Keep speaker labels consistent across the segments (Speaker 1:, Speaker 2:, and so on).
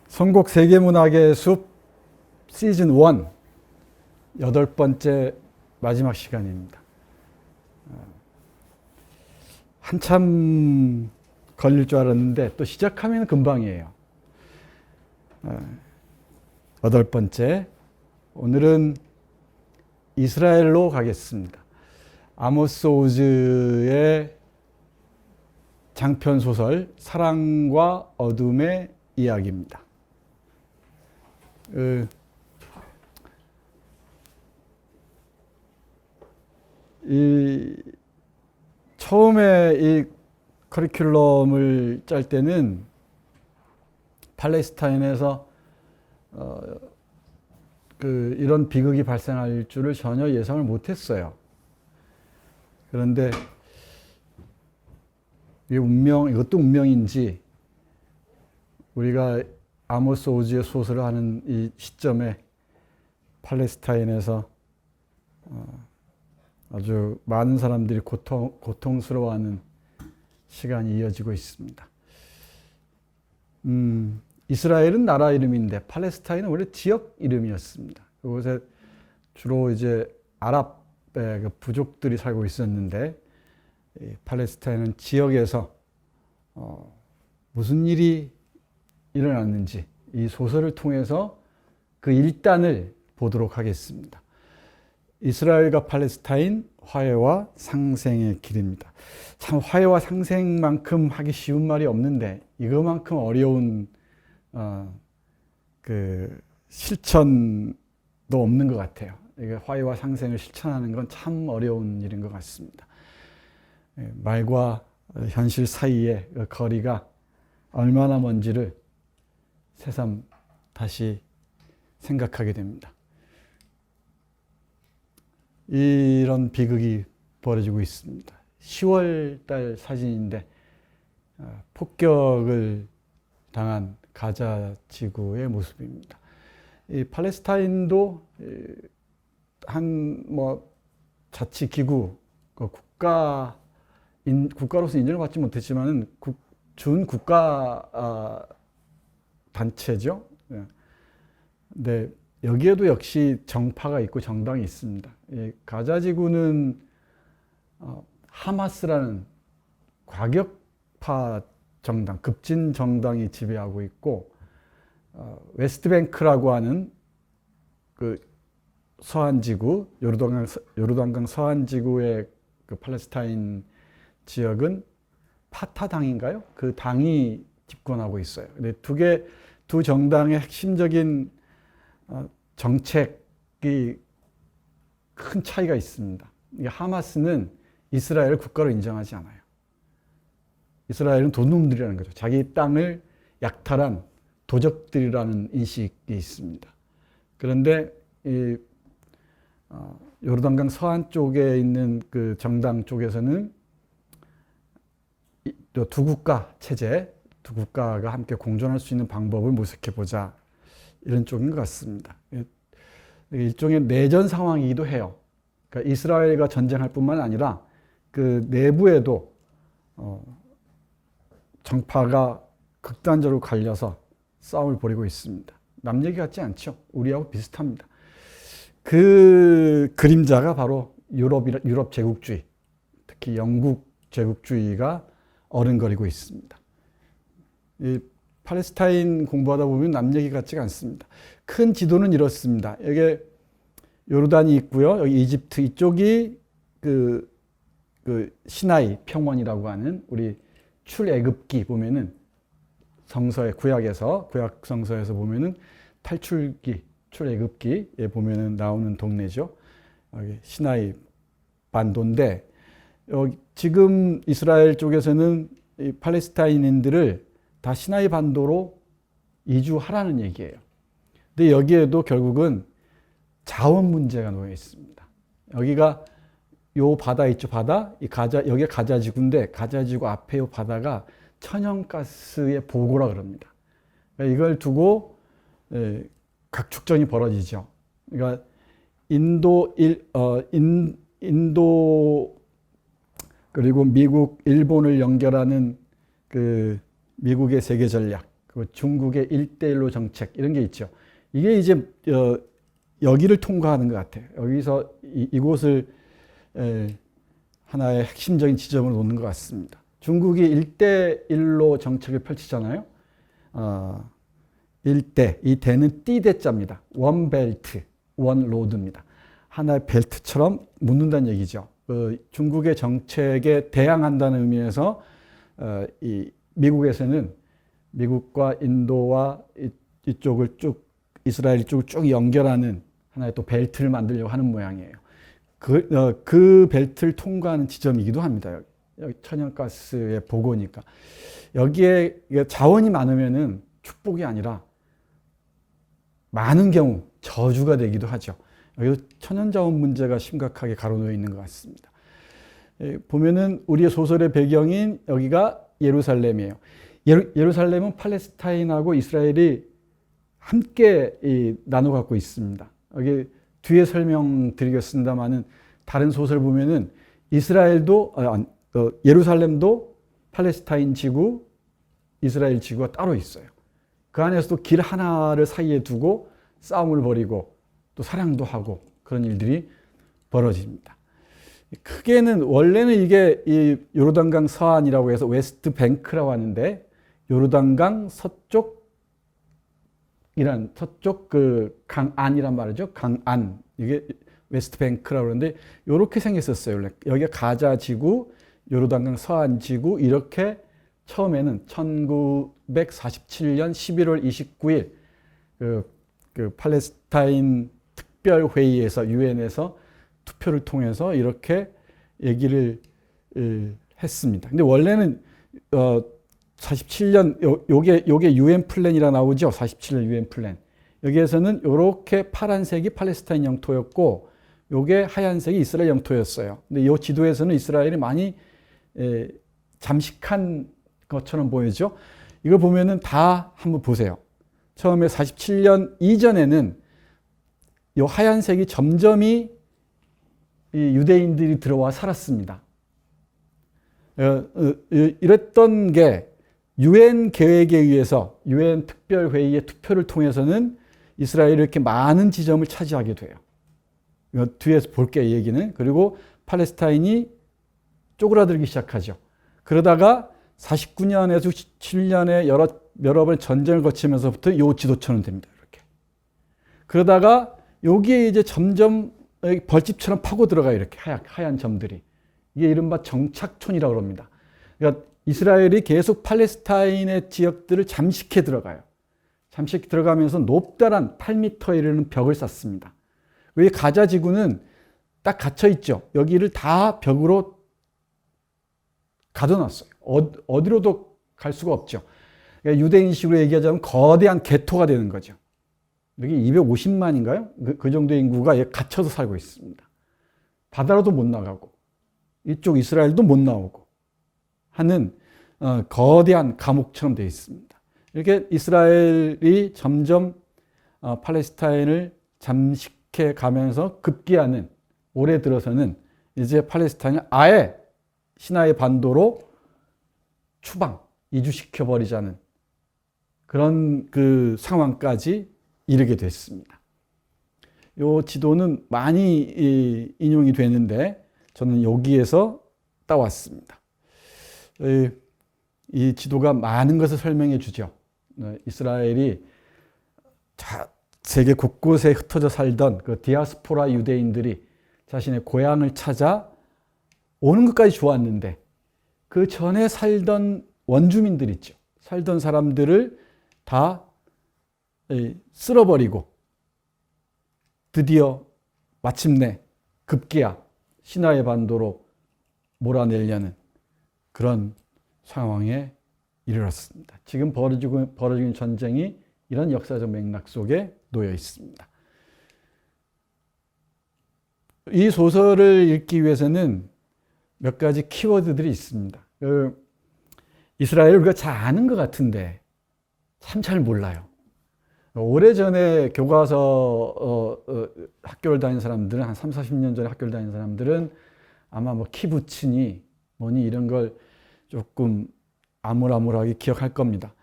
Speaker 1: 선곡 세계문학의 숲 시즌 1 8번째 마지막 시간입니다. 한참 걸릴 줄 알았는데 또 시작하면 금방이에요. 8번째, 오늘은 이스라엘로 가겠습니다. 아모스 오즈의 장편 소설 사랑과 어둠의 이야기입니다. 처음에 이 커리큘럼을 짤 때는 팔레스타인에서 이런 비극이 발생할 줄을 전혀 예상을 못했어요. 그런데 이게 이것도 운명인지 우리가 아모스 오즈의 소설을 하는 이 시점에 팔레스타인에서 아주 많은 사람들이 고통스러워하는 시간이 이어지고 있습니다. 이스라엘은 나라 이름인데 팔레스타인은 원래 지역 이름이었습니다. 그곳에 주로 이제 아랍의 부족들이 살고 있었는데 팔레스타인은 지역에서 무슨 일이 일어났는지 이 소설을 통해서 그 일단을 보도록 하겠습니다. 이스라엘과 팔레스타인 화해와 상생의 길입니다. 참 화해와 상생만큼 하기 쉬운 말이 없는데 이거만큼 어려운 실천도 없는 것 같아요. 이게 화해와 상생을 실천하는 건 참 어려운 일인 것 같습니다. 말과 현실 사이의 거리가 얼마나 먼지를 새삼 다시 생각하게 됩니다. 이런 비극이 벌어지고 있습니다. 10월 달 사진인데 폭격을 당한 가자 지구의 모습입니다. 이 팔레스타인도 자치기구, 국가로서 인정을 받지 못했지만은 준국가 단체죠. 근데 여기에도 역시 정파가 있고 정당이 있습니다. 가자 지구는 하마스라는 과격파 정당, 급진 정당이 지배하고 있고 웨스트뱅크라고 하는 그 서한 지구, 요르단강 서한 지구의 그 팔레스타인 지역은 파타당인가요? 그 당이 집권하고 있어요. 근데 두 정당의 핵심적인 정책이 큰 차이가 있습니다. 하마스는 이스라엘을 국가로 인정하지 않아요. 이스라엘은 도둑놈들이라는 거죠. 자기 땅을 약탈한 도적들이라는 인식이 있습니다. 그런데 요르단강 서안 쪽에 있는 그 정당 쪽에서는 두 국가 체제, 두 국가가 함께 공존할 수 있는 방법을 모색해 보자, 이런 쪽인 것 같습니다. 일종의 내전 상황이기도 해요. 그러니까 이스라엘과 전쟁할 뿐만 아니라 그 내부에도 정파가 극단적으로 갈려서 싸움을 벌이고 있습니다. 남 얘기 같지 않죠? 우리하고 비슷합니다. 그 그림자가 바로 유럽 제국주의, 특히 영국 제국주의가 어른거리고 있습니다. 이 팔레스타인 공부하다 보면 남 얘기 같지가 않습니다. 큰 지도는 이렇습니다. 여기 요르단이 있고요. 여기 이집트, 이쪽이 그 시나이 평원이라고 하는 우리 출애굽기 보면은 구약 성서에서 보면은 탈출기, 출애굽기에 보면은 나오는 동네죠. 여기 시나이 반도인데 여기 지금 이스라엘 쪽에서는 이 팔레스타인인들을 다 시나이 반도로 이주하라는 얘기예요. 근데 여기에도 결국은 자원 문제가 놓여 있습니다. 여기가 요 바다 있죠, 바다. 여기가 가자 지구인데 가자 지구 앞에 요 바다가 천연가스의 보고라 그럽니다. 그러니까 이걸 두고 각축전이 벌어지죠. 그러니까 인도 그리고 미국, 일본을 연결하는 그 미국의 세계 전략, 그리고 중국의 1대1로 정책 이런 게 있죠. 이게 이제 여기를 통과하는 것 같아요. 여기서 이곳을 하나의 핵심적인 지점으로 놓는 것 같습니다. 중국이 1대1로 정책을 펼치잖아요. 1대, 이 대는 띠대자입니다. 원 벨트, 원 로드입니다. 하나의 벨트처럼 묶는다는 얘기죠. 중국의 정책에 대항한다는 의미에서 이 미국에서는 미국과 인도와 이쪽을 쭉 이스라엘 쪽을 쭉 연결하는 하나의 또 벨트를 만들려고 하는 모양이에요. 그 벨트를 통과하는 지점이기도 합니다. 여기 천연가스의 보고니까. 여기에 자원이 많으면은 축복이 아니라 많은 경우 저주가 되기도 하죠. 여기서 천연자원 문제가 심각하게 가로놓여 있는 것 같습니다. 보면은 우리의 소설의 배경인 여기가 예루살렘이에요. 예루살렘은 팔레스타인하고 이스라엘이 함께 나눠 갖고 있습니다. 여기 뒤에 설명드리겠습니다만은 다른 소설 보면은 이스라엘도 예루살렘도 팔레스타인 지구, 이스라엘 지구가 따로 있어요. 그 안에서도 길 하나를 사이에 두고 싸움을 벌이고 또 사랑도 하고 그런 일들이 벌어집니다. 크게는 원래는 이게 이 요르단강 서안이라고 해서 웨스트 뱅크라고 하는데 요르단강 서쪽 그 강안이란 말이죠. 강안. 이게 웨스트 뱅크라고 그러는데 이렇게 생겼었어요. 원래. 여기가 가자 지구, 요르단강 서안 지구 이렇게 처음에는 1947년 11월 29일 그 팔레스타인 특별회의에서 유엔에서 투표를 통해서 이렇게 얘기를 했습니다. 근데 원래는 47년 요게 유엔 플랜이라 나오죠. 47년 유엔 플랜. 여기에서는 이렇게 파란색이 팔레스타인 영토였고 요게 하얀색이 이스라엘 영토였어요. 근데 이 지도에서는 이스라엘이 많이 잠식한 것처럼 보이죠. 이거 보면은 다 한번 보세요. 처음에 47년 이전에는 이 하얀색이 점점이 이 유대인들이 들어와 살았습니다. 이랬던 게 유엔 계획에 의해서 유엔 특별회의의 투표를 통해서는 이스라엘이 이렇게 많은 지점을 차지하게 돼요. 뒤에서 볼게요, 이 얘기는. 그리고 팔레스타인이 쪼그라들기 시작하죠. 그러다가 49년에서 7년에 여러 번 전쟁을 거치면서부터 이 지도처럼 됩니다. 이렇게. 그러다가 여기에 이제 점점 벌집처럼 파고 들어가요. 이렇게 하얀 점들이. 이게 이른바 정착촌이라고 합니다. 그러니까 이스라엘이 계속 팔레스타인의 지역들을 잠식해 들어가요. 잠식해 들어가면서 높다란 8m에 이르는 벽을 쌓습니다. 왜 가자 지구는 딱 갇혀 있죠. 여기를 다 벽으로 가둬놨어요. 어디로도 갈 수가 없죠. 그러니까 유대인식으로 얘기하자면 거대한 개토가 되는 거죠. 여기 250만인가요? 그 정도의 인구가 갇혀서 살고 있습니다. 바다로도 못 나가고 이쪽 이스라엘도 못 나오고 하는 거대한 감옥처럼 되어 있습니다. 이렇게 이스라엘이 점점 팔레스타인을 잠식해 가면서 급기야는 올해 들어서는 이제 팔레스타인을 아예 시나이 반도로 추방, 이주시켜 버리자는 그런 그 상황까지 이르게 됐습니다. 이 지도는 많이 인용이 되는데 저는 여기에서 따왔습니다. 이 지도가 많은 것을 설명해 주죠. 이스라엘이 세계 곳곳에 흩어져 살던 그 디아스포라 유대인들이 자신의 고향을 찾아 오는 것까지 좋았는데 그 전에 살던 원주민들 있죠. 살던 사람들을 다 쓸어버리고 드디어 마침내 급기야 시나이 반도로 몰아내려는 그런 상황에 이르렀습니다. 지금 벌어지고 있는 전쟁이 이런 역사적 맥락 속에 놓여 있습니다. 이 소설을 읽기 위해서는 몇 가지 키워드들이 있습니다. 이스라엘을 우리가 잘 아는 것 같은데 참 잘 몰라요. 오래전에 교과서 학교를 다닌 사람들은 한 3, 40년 전에 학교를 다닌 사람들은 아마 뭐 키부츠니 뭐니 이런 걸 조금 아물아물하게 기억할 겁니다.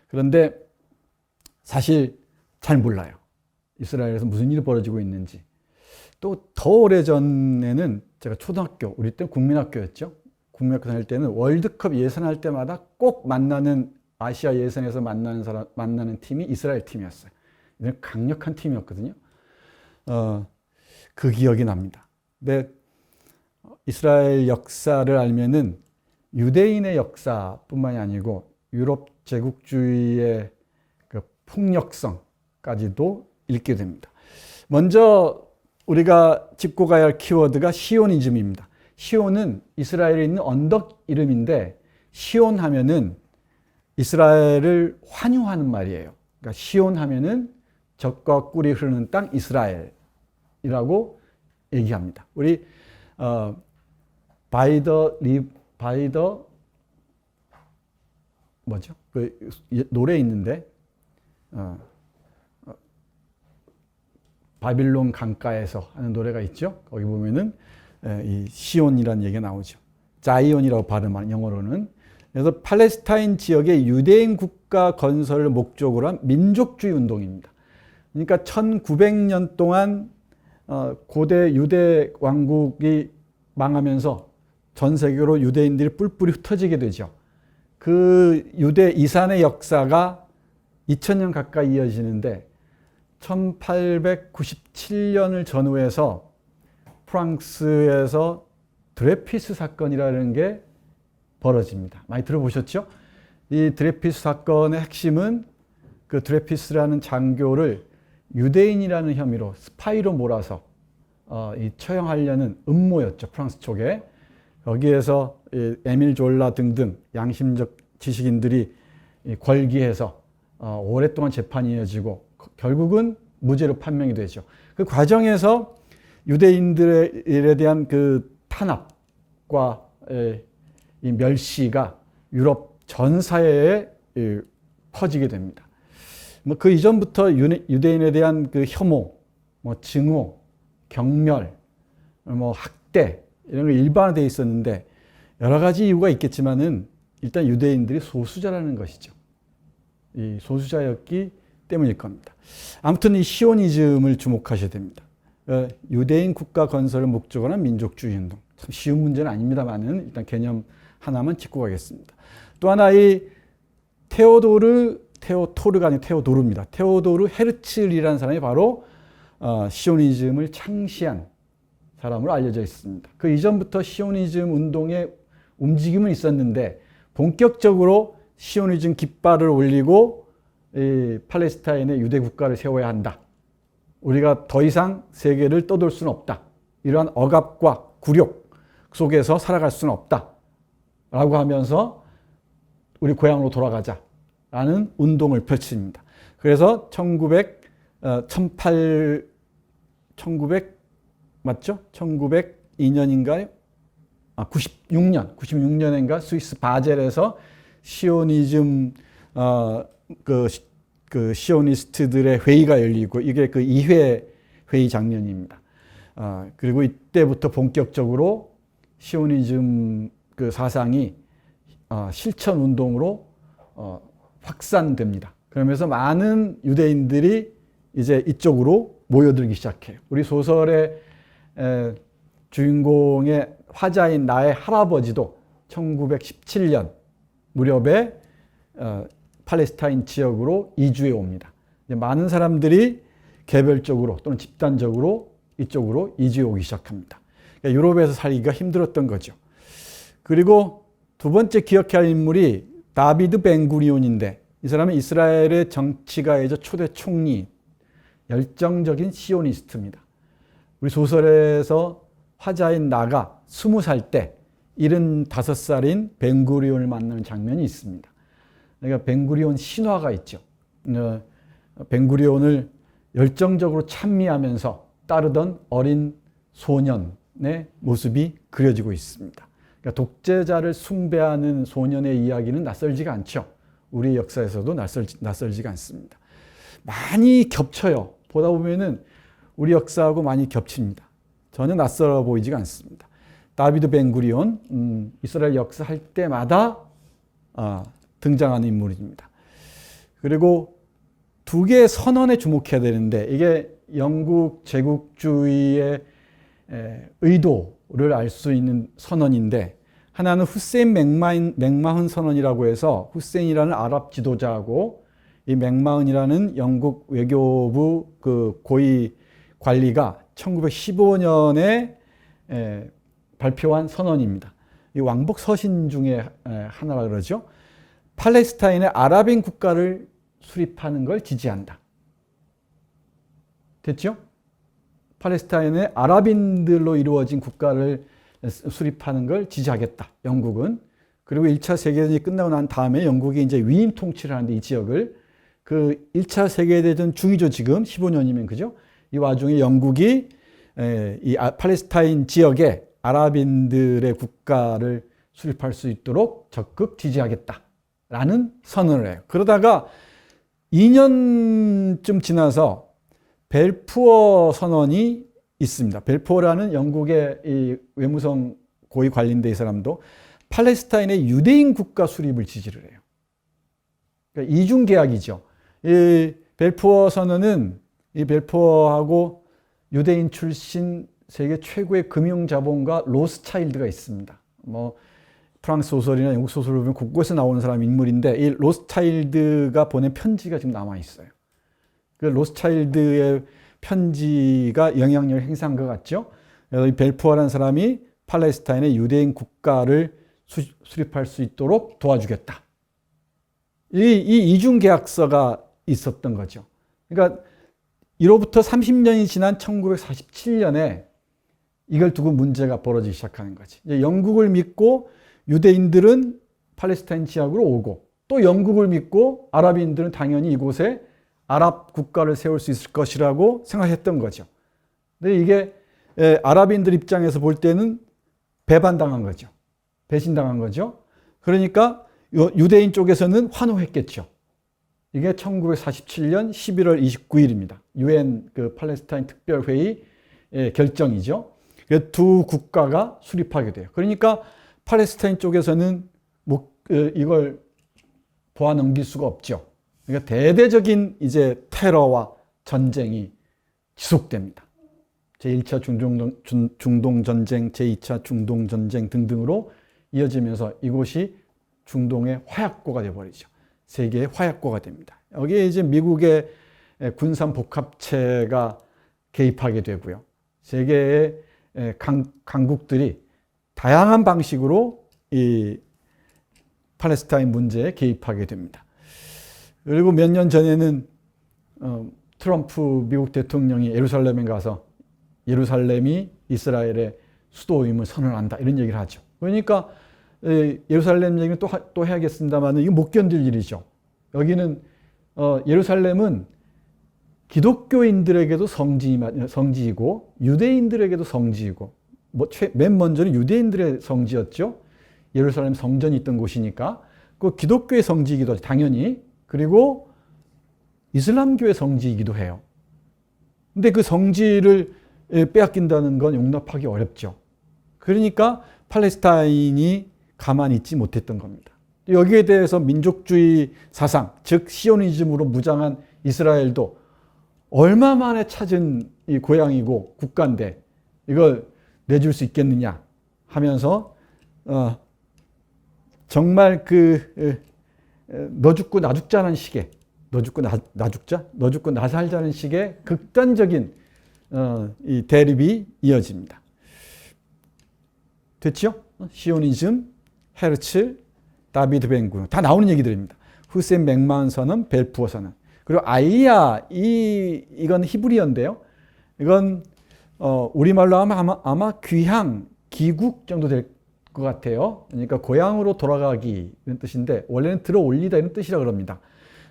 Speaker 1: 그런데 사실 잘 몰라요. 이스라엘에서 무슨 일이 벌어지고 있는지. 또 더 오래전에는 제가 초등학교, 우리 때 국민학교였죠. 국민학교 다닐 때는 월드컵 예선할 때마다 꼭 만나는, 아시아 예선에서 만나는 팀이 이스라엘 팀이었어요. 강력한 팀이었거든요. 그 기억이 납니다. 근데 이스라엘 역사를 알면은 유대인의 역사뿐만이 아니고 유럽 제국주의의 그 폭력성까지도 읽게 됩니다. 먼저 우리가 짚고 가야 할 키워드가 시오니즘입니다. 시온은 이스라엘에 있는 언덕 이름인데, 시온 하면은 이스라엘을 환유하는 말이에요. 그러니까 시온 하면은 젖과 꿀이 흐르는 땅 이스라엘이라고 얘기합니다. 우리 뭐죠? 그 노래 있는데 바빌론 강가에서 하는 노래가 있죠. 거기 보면은 이 시온이라는 얘기가 나오죠. 자이온이라고 발음하는, 영어로는. 그래서 팔레스타인 지역의 유대인 국가 건설을 목적으로 한 민족주의 운동입니다. 그러니까 1900년 동안 고대 유대 왕국이 망하면서 전 세계로 유대인들이 뿔뿔이 흩어지게 되죠. 그 유대 이산의 역사가 2000년 가까이 이어지는데 1897년을 전후해서 프랑스에서 드레피스 사건이라는 게 벌어집니다. 많이 들어보셨죠? 이 드레피스 사건의 핵심은 그 드레피스라는 장교를 유대인이라는 혐의로 스파이로 몰아서 이 처형하려는 음모였죠. 프랑스 쪽에. 여기에서 에밀 졸라 등등 양심적 지식인들이 걸기해서 오랫동안 재판이 이어지고 결국은 무죄로 판명이 되죠. 그 과정에서 유대인들에 대한 그 탄압과 이 멸시가 유럽 전 사회에 퍼지게 됩니다. 뭐 그 이전부터 유대인에 대한 그 혐오, 뭐 증오, 경멸, 뭐 학대 이런 게 일반화되어 있었는데 여러 가지 이유가 있겠지만은 일단 유대인들이 소수자라는 것이죠. 이 소수자였기 때문일 겁니다. 아무튼 이 시오니즘을 주목하셔야 됩니다. 유대인 국가 건설을 목적으로 한 민족주의 운동. 참 쉬운 문제는 아닙니다만은 일단 개념 하나만 짚고 가겠습니다. 또 하나 이 테오도르가 아니고 테오도르입니다. 테오도르 헤르츠리라는 사람이 바로 시오니즘을 창시한 사람으로 알려져 있습니다. 그 이전부터 시오니즘 운동의 움직임은 있었는데 본격적으로 시오니즘 깃발을 올리고 이 팔레스타인의 유대 국가를 세워야 한다. 우리가 더 이상 세계를 떠돌 수는 없다. 이러한 억압과 굴욕 속에서 살아갈 수는 없다. 라고 하면서 우리 고향으로 돌아가자라는 운동을 펼칩니다. 그래서 1900 맞죠? 1902년인가요? 96년인가 스위스 바젤에서 시오니즘 그 시오니스트들의 회의가 열리고 이게 그 2회 회의 장면입니다. 그리고 이때부터 본격적으로 시오니즘 그 사상이 실천 운동으로 확산됩니다. 그러면서 많은 유대인들이 이제 이쪽으로 모여들기 시작해요. 우리 소설의 주인공의 화자인 나의 할아버지도 1917년 무렵에 팔레스타인 지역으로 이주해 옵니다. 많은 사람들이 개별적으로 또는 집단적으로 이쪽으로 이주해 오기 시작합니다. 그러니까 유럽에서 살기가 힘들었던 거죠. 그리고 두 번째 기억해야 할 인물이 다비드 벤구리온인데 이 사람은 이스라엘의 정치가이자 초대 총리, 열정적인 시오니스트입니다. 우리 소설에서 화자인 나가 20살 때 75살인 벤구리온을 만나는 장면이 있습니다. 그러니까 벤구리온 신화가 있죠. 벤구리온을 열정적으로 찬미하면서 따르던 어린 소년의 모습이 그려지고 있습니다. 그러니까 독재자를 숭배하는 소년의 이야기는 낯설지가 않죠. 우리 역사에서도 낯설지가 않습니다. 많이 겹쳐요. 보다 보면은 우리 역사하고 많이 겹칩니다. 전혀 낯설어 보이지가 않습니다. 다비드 벤구리온, 이스라엘 역사할 때마다 등장하는 인물입니다. 그리고 두 개의 선언에 주목해야 되는데 이게 영국 제국주의의 의도를 알 수 있는 선언인데, 하나는 후세인 맥마흔 선언이라고 해서 후세인이라는 아랍 지도자하고 이 맥마흔이라는 영국 외교부 그 고위 관리가 1915년에 발표한 선언입니다. 이 왕복 서신 중에 하나라 그러죠. 팔레스타인의 아랍인 국가를 수립하는 걸 지지한다. 됐죠? 팔레스타인의 아랍인들로 이루어진 국가를 수립하는 걸 지지하겠다. 영국은. 그리고 1차 세계대전이 끝나고 난 다음에 영국이 이제 위임 통치를 하는데 이 지역을 그 1차 세계대전 중이죠. 지금 15년이면 그죠? 이 와중에 영국이 이 팔레스타인 지역에 아랍인들의 국가를 수립할 수 있도록 적극 지지하겠다라는 선언을 해요. 그러다가 2년쯤 지나서 벨푸어 선언이 있습니다. 벨푸어라는 영국의 이 외무성 고위 관리인데 이 사람도 팔레스타인의 유대인 국가 수립을 지지를 해요. 그러니까 이중 계약이죠. 이 벨푸어 선언은 이 벨푸어하고 유대인 출신 세계 최고의 금융 자본가 로스차일드가 있습니다. 뭐 프랑스 소설이나 영국 소설을 보면 곳곳에 나오는 사람 인물인데 이 로스차일드가 보낸 편지가 지금 남아 있어요. 그 로스차일드의 편지가 영향력을 행사한 것 같죠. 그래서 이 벨푸어라는 사람이 팔레스타인의 유대인 국가를 수립할 수 있도록 도와주겠다. 이 이중 계약서가 있었던 거죠. 그러니까 이로부터 30년이 지난 1947년에 이걸 두고 문제가 벌어지기 시작하는 거지. 이제 영국을 믿고 유대인들은 팔레스타인 지역으로 오고, 또 영국을 믿고 아랍인들은 당연히 이곳에 아랍 국가를 세울 수 있을 것이라고 생각했던 거죠. 근데 이게 아랍인들 입장에서 볼 때는 배반당한 거죠. 배신당한 거죠. 그러니까 유대인 쪽에서는 환호했겠죠. 이게 1947년 11월 29일입니다. UN 그 팔레스타인 특별회의 결정이죠. 두 국가가 수립하게 돼요. 그러니까 팔레스타인 쪽에서는 뭐 이걸 보아 넘길 수가 없죠. 그러니까 대대적인 이제 테러와 전쟁이 지속됩니다. 제1차 중동 전쟁, 제2차 중동 전쟁 등등으로 이어지면서 이곳이 중동의 화약고가 되어버리죠. 세계의 화약고가 됩니다. 여기에 이제 미국의 군산 복합체가 개입하게 되고요. 세계의 강국들이 다양한 방식으로 이 팔레스타인 문제에 개입하게 됩니다. 그리고 몇 년 전에는 트럼프 미국 대통령이 예루살렘에 가서 예루살렘이 이스라엘의 수도임을 선언한다 이런 얘기를 하죠. 그러니까 예루살렘 얘기는 또 해야겠습니다만 이거 못 견딜 일이죠. 여기는 예루살렘은 기독교인들에게도 성지이고 유대인들에게도 성지이고 맨 먼저는 유대인들의 성지였죠. 예루살렘 성전이 있던 곳이니까 그 기독교의 성지이기도 하죠. 당연히. 그리고 이슬람교의 성지이기도 해요. 근데 그 성지를 빼앗긴다는 건 용납하기 어렵죠. 그러니까 팔레스타인이 가만히 있지 못했던 겁니다. 여기에 대해서 민족주의 사상, 즉 시오니즘으로 무장한 이스라엘도 얼마 만에 찾은 이 고향이고 국가인데 이걸 내줄 수 있겠느냐 하면서 정말 너 죽고 나 죽자는 식의 너 죽고 나 죽자? 너 죽고 나 살자는 식의 극단적인 이 대립이 이어집니다. 됐죠? 시오니즘, 헤르츠, 다비드 벤구리온 다 나오는 얘기들입니다. 후세인 맥마흔 선언, 벨푸어 선언. 그리고 아이야 이건 히브리어인데요. 이건 우리말로 하면 아마 귀향, 귀국 정도 될 것 같아요. 그러니까 고향으로 돌아가기 이런 뜻인데 원래는 들어 올리다 이런 뜻이라 그럽니다.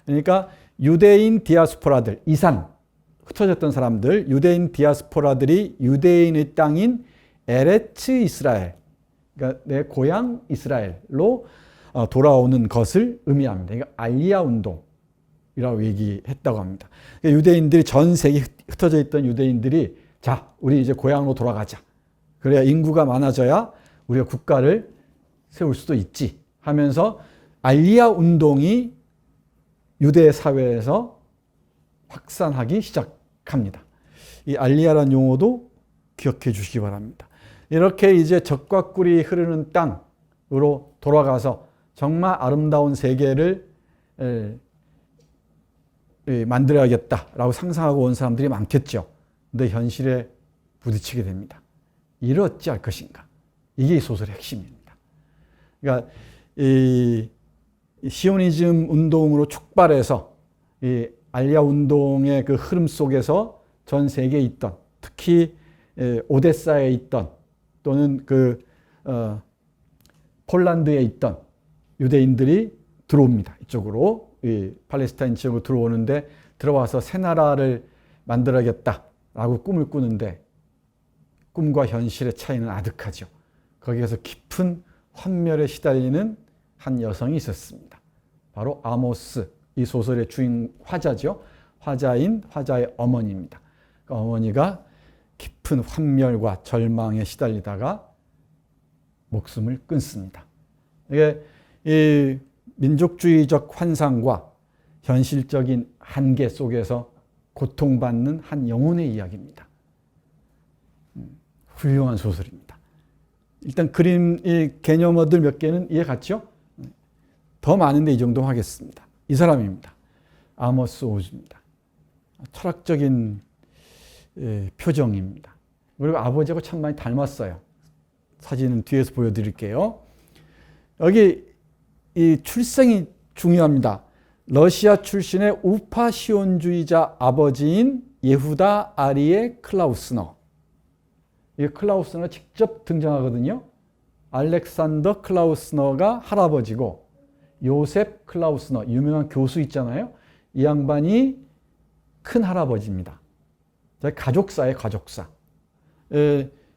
Speaker 1: 그러니까 유대인 디아스포라들, 이산, 흩어졌던 사람들, 유대인 디아스포라들이 유대인의 땅인 에레츠 이스라엘, 그러니까 내 고향 이스라엘로 돌아오는 것을 의미합니다. 그러니까 알리야 운동이라고 얘기했다고 합니다. 그러니까 유대인들이 전 세계에 흩어져 있던 유대인들이 자, 우리 이제 고향으로 돌아가자. 그래야 인구가 많아져야 우리가 국가를 세울 수도 있지 하면서 알리야 운동이 유대 사회에서 확산하기 시작합니다. 이 알리아라는 용어도 기억해 주시기 바랍니다. 이렇게 이제 젖과 꿀이 흐르는 땅으로 돌아가서 정말 아름다운 세계를 만들어야겠다라고 상상하고 온 사람들이 많겠죠. 근데 현실에 부딪히게 됩니다. 이를 어찌할 것인가? 이게 이 소설의 핵심입니다. 그러니까 이 시오니즘 운동으로 촉발해서 이 알리아 운동의 그 흐름 속에서 전 세계에 있던, 특히 오데사에 있던 또는 폴란드에 있던 유대인들이 들어옵니다. 이쪽으로 이 팔레스타인 지역으로 들어오는데, 들어와서 새 나라를 만들어야겠다라고 꿈을 꾸는데 꿈과 현실의 차이는 아득하죠. 거기에서 깊은 환멸에 시달리는 한 여성이 있었습니다. 바로 아모스, 이 소설의 주인 화자죠. 화자의 어머니입니다. 그 어머니가 깊은 환멸과 절망에 시달리다가 목숨을 끊습니다. 이게 이 민족주의적 환상과 현실적인 한계 속에서 고통받는 한 영혼의 이야기입니다. 훌륭한 소설입니다. 일단 그림, 이 개념어들 몇 개는 이해 갔죠? 더 많은데 이 정도 하겠습니다. 이 사람입니다. 아모스 오즈입니다. 철학적인 표정입니다. 그리고 아버지하고 참 많이 닮았어요. 사진은 뒤에서 보여드릴게요. 여기 이 출생이 중요합니다. 러시아 출신의 우파 시온주의자 아버지인 예후다 아리에 클라우스너. 이 클라우스너가 직접 등장하거든요. 알렉산더 클라우스너가 할아버지고, 요셉 클라우스너, 유명한 교수 있잖아요. 이 양반이 큰 할아버지입니다. 가족사예요, 가족사.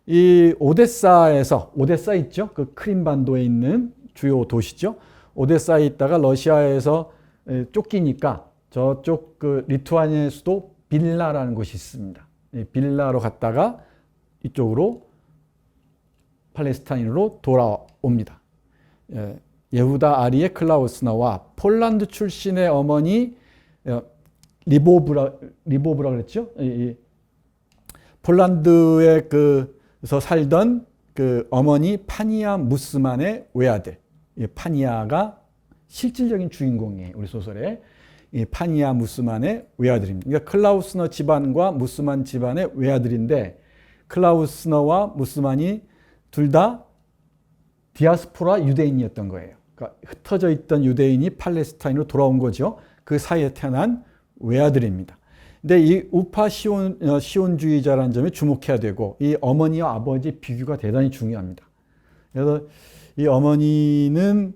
Speaker 1: 이 오데사 있죠? 그 크림반도에 있는 주요 도시죠. 오데사에 있다가 러시아에서 쫓기니까 저쪽 그 리투아니아의 수도 빌라라는 곳이 있습니다. 빌라로 갔다가 이쪽으로 팔레스타인으로 돌아옵니다. 예후다 아리에 클라우스너와 폴란드 출신의 어머니 리보브라 그랬죠? 폴란드에 그서 살던 그 어머니 파니아 무스만의 외아들. 파니아가 실질적인 주인공이에요. 우리 소설에. 이 파니아 무스만의 외아들입니다. 그러니까 클라우스너 집안과 무스만 집안의 외아들인데, 클라우스너와 무스만이 둘 다 디아스포라 유대인이었던 거예요. 그러니까 흩어져 있던 유대인이 팔레스타인으로 돌아온 거죠. 그 사이에 태어난 외아들입니다. 근데 이 우파 시온주의자라는 점에 주목해야 되고, 이 어머니와 아버지 비교가 대단히 중요합니다. 그래서 이 어머니는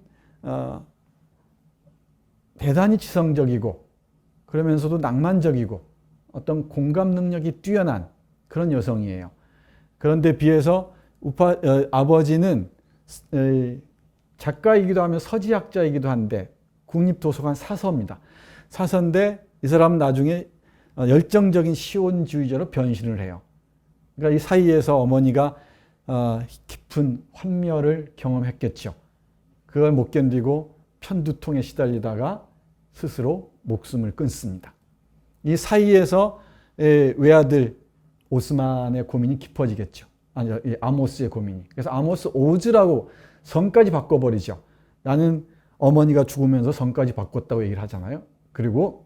Speaker 1: 대단히 지성적이고 그러면서도 낭만적이고 어떤 공감 능력이 뛰어난 그런 여성이에요. 그런데 비해서 아버지는 작가이기도 하며 서지학자이기도 한데 국립도서관 사서입니다. 사서인데 이 사람은 나중에 열정적인 시온주의자로 변신을 해요. 그러니까 이 사이에서 어머니가 깊은 환멸을 경험했겠죠. 그걸 못 견디고 편두통에 시달리다가 스스로 목숨을 끊습니다. 이 사이에서 외아들 오스만의 고민이 깊어지겠죠. 아니, 아모스의 고민이. 그래서 아모스 오즈라고 성까지 바꿔버리죠. 나는 어머니가 죽으면서 성까지 바꿨다고 얘기를 하잖아요. 그리고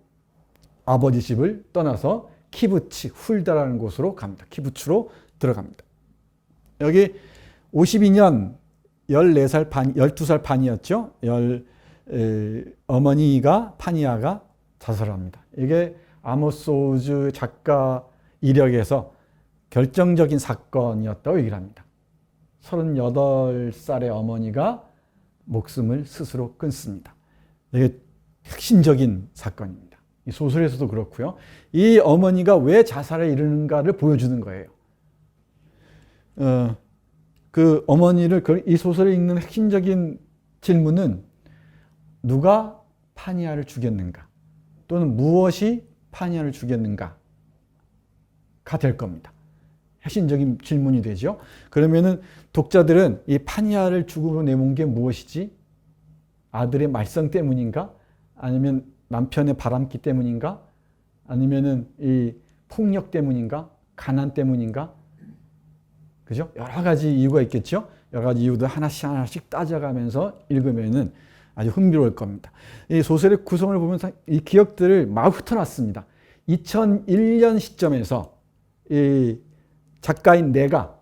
Speaker 1: 아버지 집을 떠나서 키부츠, 훌다라는 곳으로 갑니다. 키부츠로 들어갑니다. 여기 52년 14살 반, 12살 반이었죠. 어머니가 파니아가 자살합니다. 이게 아모스 오즈 작가 이력에서 결정적인 사건이었다고 얘기를 합니다. 38살의 어머니가 목숨을 스스로 끊습니다. 이게 핵심적인 사건입니다. 이 소설에서도 그렇고요. 이 어머니가 왜 자살에 이르는가를 보여주는 거예요. 그 어머니를, 이 소설에 있는 핵심적인 질문은 누가 파니아를 죽였는가, 또는 무엇이 파니아를 죽였는가가 될 겁니다. 핵심적인 질문이 되죠. 그러면은 독자들은 이 파니아를 죽음으로 내몬 게 무엇이지? 아들의 말썽 때문인가? 아니면 남편의 바람기 때문인가? 아니면은 이 폭력 때문인가? 가난 때문인가? 그죠? 여러 가지 이유가 있겠죠? 여러 가지 이유들 하나씩 하나씩 따져가면서 읽으면은 아주 흥미로울 겁니다. 이 소설의 구성을 보면서 이 기억들을 막 흩어놨습니다. 2001년 시점에서 이 작가인 내가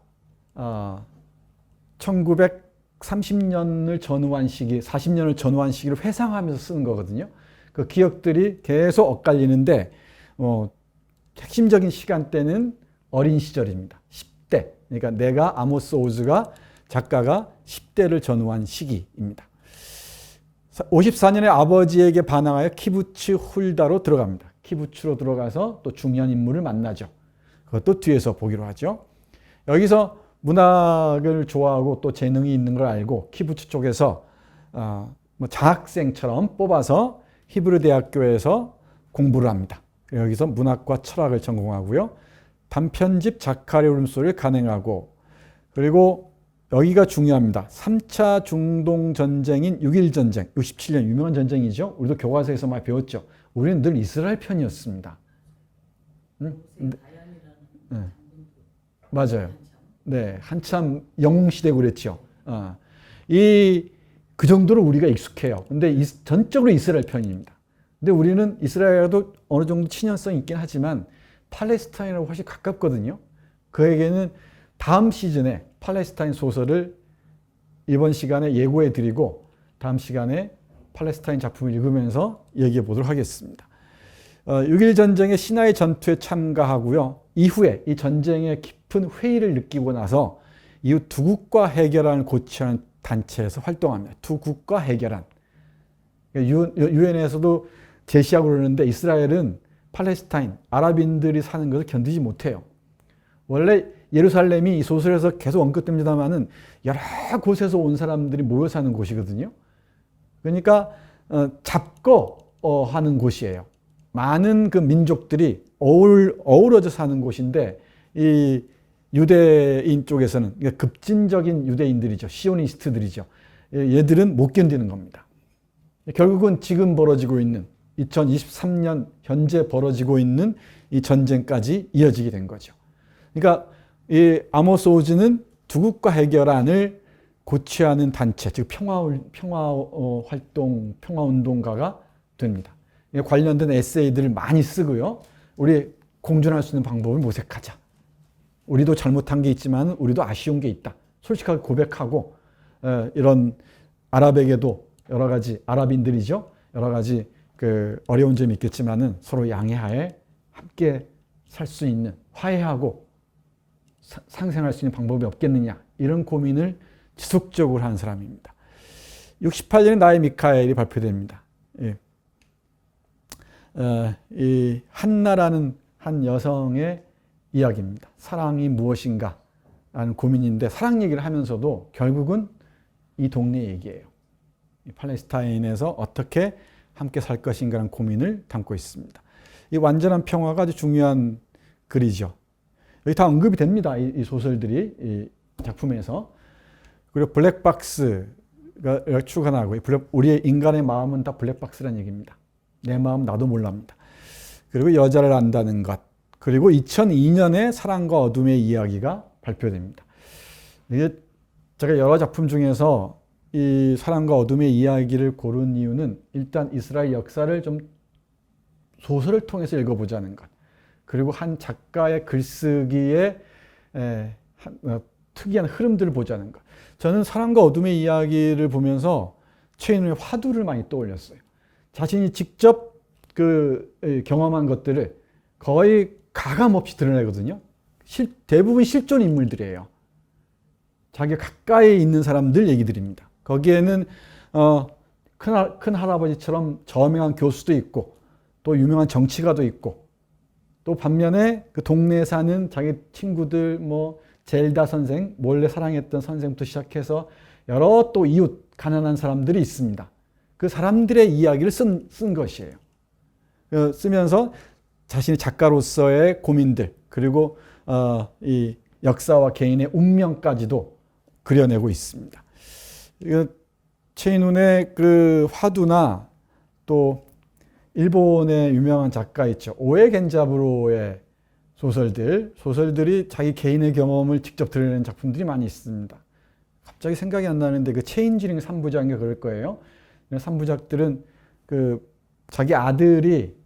Speaker 1: 1930년을 전후한 시기, 40년을 전후한 시기를 회상하면서 쓰는 거거든요. 그 기억들이 계속 엇갈리는데 핵심적인 시간대는 어린 시절입니다. 10대. 그러니까 내가 아모스 오즈가 작가가 10대를 전후한 시기입니다. 54년에 아버지에게 반항하여 키부츠 훌다로 들어갑니다. 키부츠로 들어가서 또 중요한 인물을 만나죠. 그것도 뒤에서 보기로 하죠. 여기서 문학을 좋아하고 또 재능이 있는 걸 알고 키부츠 쪽에서 장학생처럼 뽑아서 히브리 대학교에서 공부를 합니다. 여기서 문학과 철학을 전공하고요. 단편집 자카리의 울음소리를 간행하고, 그리고 여기가 중요합니다. 3차 중동전쟁인 6.1전쟁, 67년 유명한 전쟁이죠. 우리도 교과서에서 많이 배웠죠. 우리는 늘 이스라엘 편이었습니다. 네. 맞아요. 네, 한참 영웅시대고 그랬죠. 그 정도로 우리가 익숙해요. 근데 전적으로 이스라엘 편입니다. 근데 우리는 이스라엘과도 어느 정도 친연성이 있긴 하지만 팔레스타인하고 훨씬 가깝거든요. 그에게는 다음 시즌에 팔레스타인 소설을 이번 시간에 예고해 드리고 다음 시간에 팔레스타인 작품을 읽으면서 얘기해 보도록 하겠습니다. 6.1 전쟁의 시나이 전투에 참가하고요. 이후에 이 전쟁의 깊은 회의를 느끼고 나서 이후 두 국가 해결안을 고취하는 단체에서 활동합니다. 두 국가 해결안. 유엔에서도 제시하고 그러는데 이스라엘은 팔레스타인, 아랍인들이 사는 것을 견디지 못해요. 원래 예루살렘이 이 소설에서 계속 언급됩니다만은 여러 곳에서 온 사람들이 모여 사는 곳이거든요. 그러니까 잡고 하는 곳이에요. 많은 그 민족들이 어우러져 사는 곳인데 이 유대인 쪽에서는 급진적인 유대인들이죠. 시오니스트들이죠. 얘들은 못 견디는 겁니다. 결국은 지금 벌어지고 있는 2023년 현재 벌어지고 있는 이 전쟁까지 이어지게 된 거죠. 그러니까 이 아모스 오즈는 두 국가 해결안을 고취하는 단체, 즉 평화운동가가 됩니다. 관련된 에세이들을 많이 쓰고요. 우리 공존할 수 있는 방법을 모색하자. 우리도 잘못한 게 있지만 우리도 아쉬운 게 있다. 솔직하게 고백하고 이런 아랍에게도 여러 가지 아랍인들이죠. 여러 가지 그 어려운 점이 있겠지만은 서로 양해하에 함께 살 수 있는 화해하고 상생할 수 있는 방법이 없겠느냐 이런 고민을 지속적으로 한 사람입니다. 68년에 나의 미카엘이 발표됩니다. 이 한나라는 한 여성의 이야기입니다. 사랑이 무엇인가 라는 고민인데 사랑 얘기를 하면서도 결국은 이 동네 얘기예요. 이 팔레스타인에서 어떻게 함께 살 것인가라는 고민을 담고 있습니다. 이 완전한 평화가 아주 중요한 글이죠. 여기 다 언급이 됩니다. 이 소설들이 이 작품에서. 그리고 블랙박스가 추가나고 우리의 인간의 마음은 다 블랙박스라는 얘기입니다. 내 마음 나도 몰랍니다. 그리고 여자를 안다는 것. 그리고 2002년에 사랑과 어둠의 이야기가 발표됩니다. 이게 제가 여러 작품 중에서 이 사랑과 어둠의 이야기를 고른 이유는 일단 이스라엘 역사를 좀 소설을 통해서 읽어보자는 것. 그리고 한 작가의 글쓰기에 특이한 흐름들을 보자는 것. 저는 사랑과 어둠의 이야기를 보면서 최인훈의 화두를 많이 떠올렸어요. 자신이 직접 경험한 것들을 거의 가감없이 드러내거든요. 대부분 실존 인물들이에요. 자기 가까이 있는 사람들 얘기들입니다. 거기에는 큰 할아버지처럼 저명한 교수도 있고 또 유명한 정치가도 있고 또 반면에 그 동네에 사는 자기 친구들 젤다 선생, 몰래 사랑했던 선생부터 시작해서 여러 또 이웃 가난한 사람들이 있습니다. 그 사람들의 이야기를 쓴 것이에요. 쓰면서 자신의 작가로서의 고민들 그리고 이 역사와 개인의 운명까지도 그려내고 있습니다. 최인훈의 그 화두나 또 일본의 유명한 작가 있죠. 오에 겐자부로의 소설들이 자기 개인의 경험을 직접 드러내는 작품들이 많이 있습니다. 갑자기 생각이 안 나는데 그 체인지링 3부작인가 그럴 거예요. 3부작들은 그 자기 아들이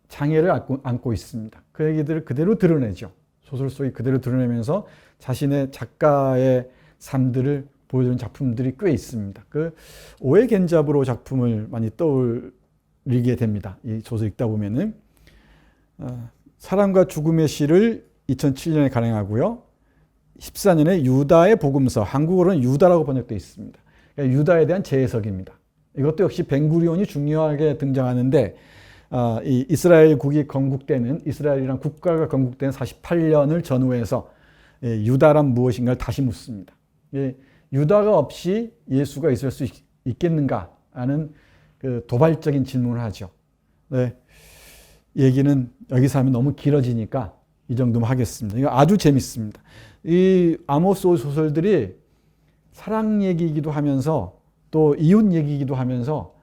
Speaker 1: 장애를 안고 있습니다. 그 얘기들을 그대로 드러내죠. 소설 속에 그대로 드러내면서 자신의 작가의 삶들을 보여주는 작품들이 꽤 있습니다. 그 오에 겐자부로 작품을 많이 떠올리게 됩니다. 이 소설 읽다 보면은 사랑과 죽음의 시를 2007년에 간행하고요. 14년에 유다의 복음서, 한국어로는 유다라고 번역되어 있습니다. 그러니까 유다에 대한 재해석입니다. 이것도 역시 벤구리온이 중요하게 등장하는데 이 이스라엘국이 건국되는, 이스라엘이란 국가가 건국된 48년을 전후해서 유다란 무엇인가를 다시 묻습니다. 유다가 없이 예수가 있을 수 있겠는가 하는 그 도발적인 질문을 하죠. 네. 얘기는 여기서 하면 너무 길어지니까 이 정도만 하겠습니다. 이거 아주 재밌습니다. 이 아모스 소설들이 사랑 얘기이기도 하면서 또 이웃 얘기이기도 하면서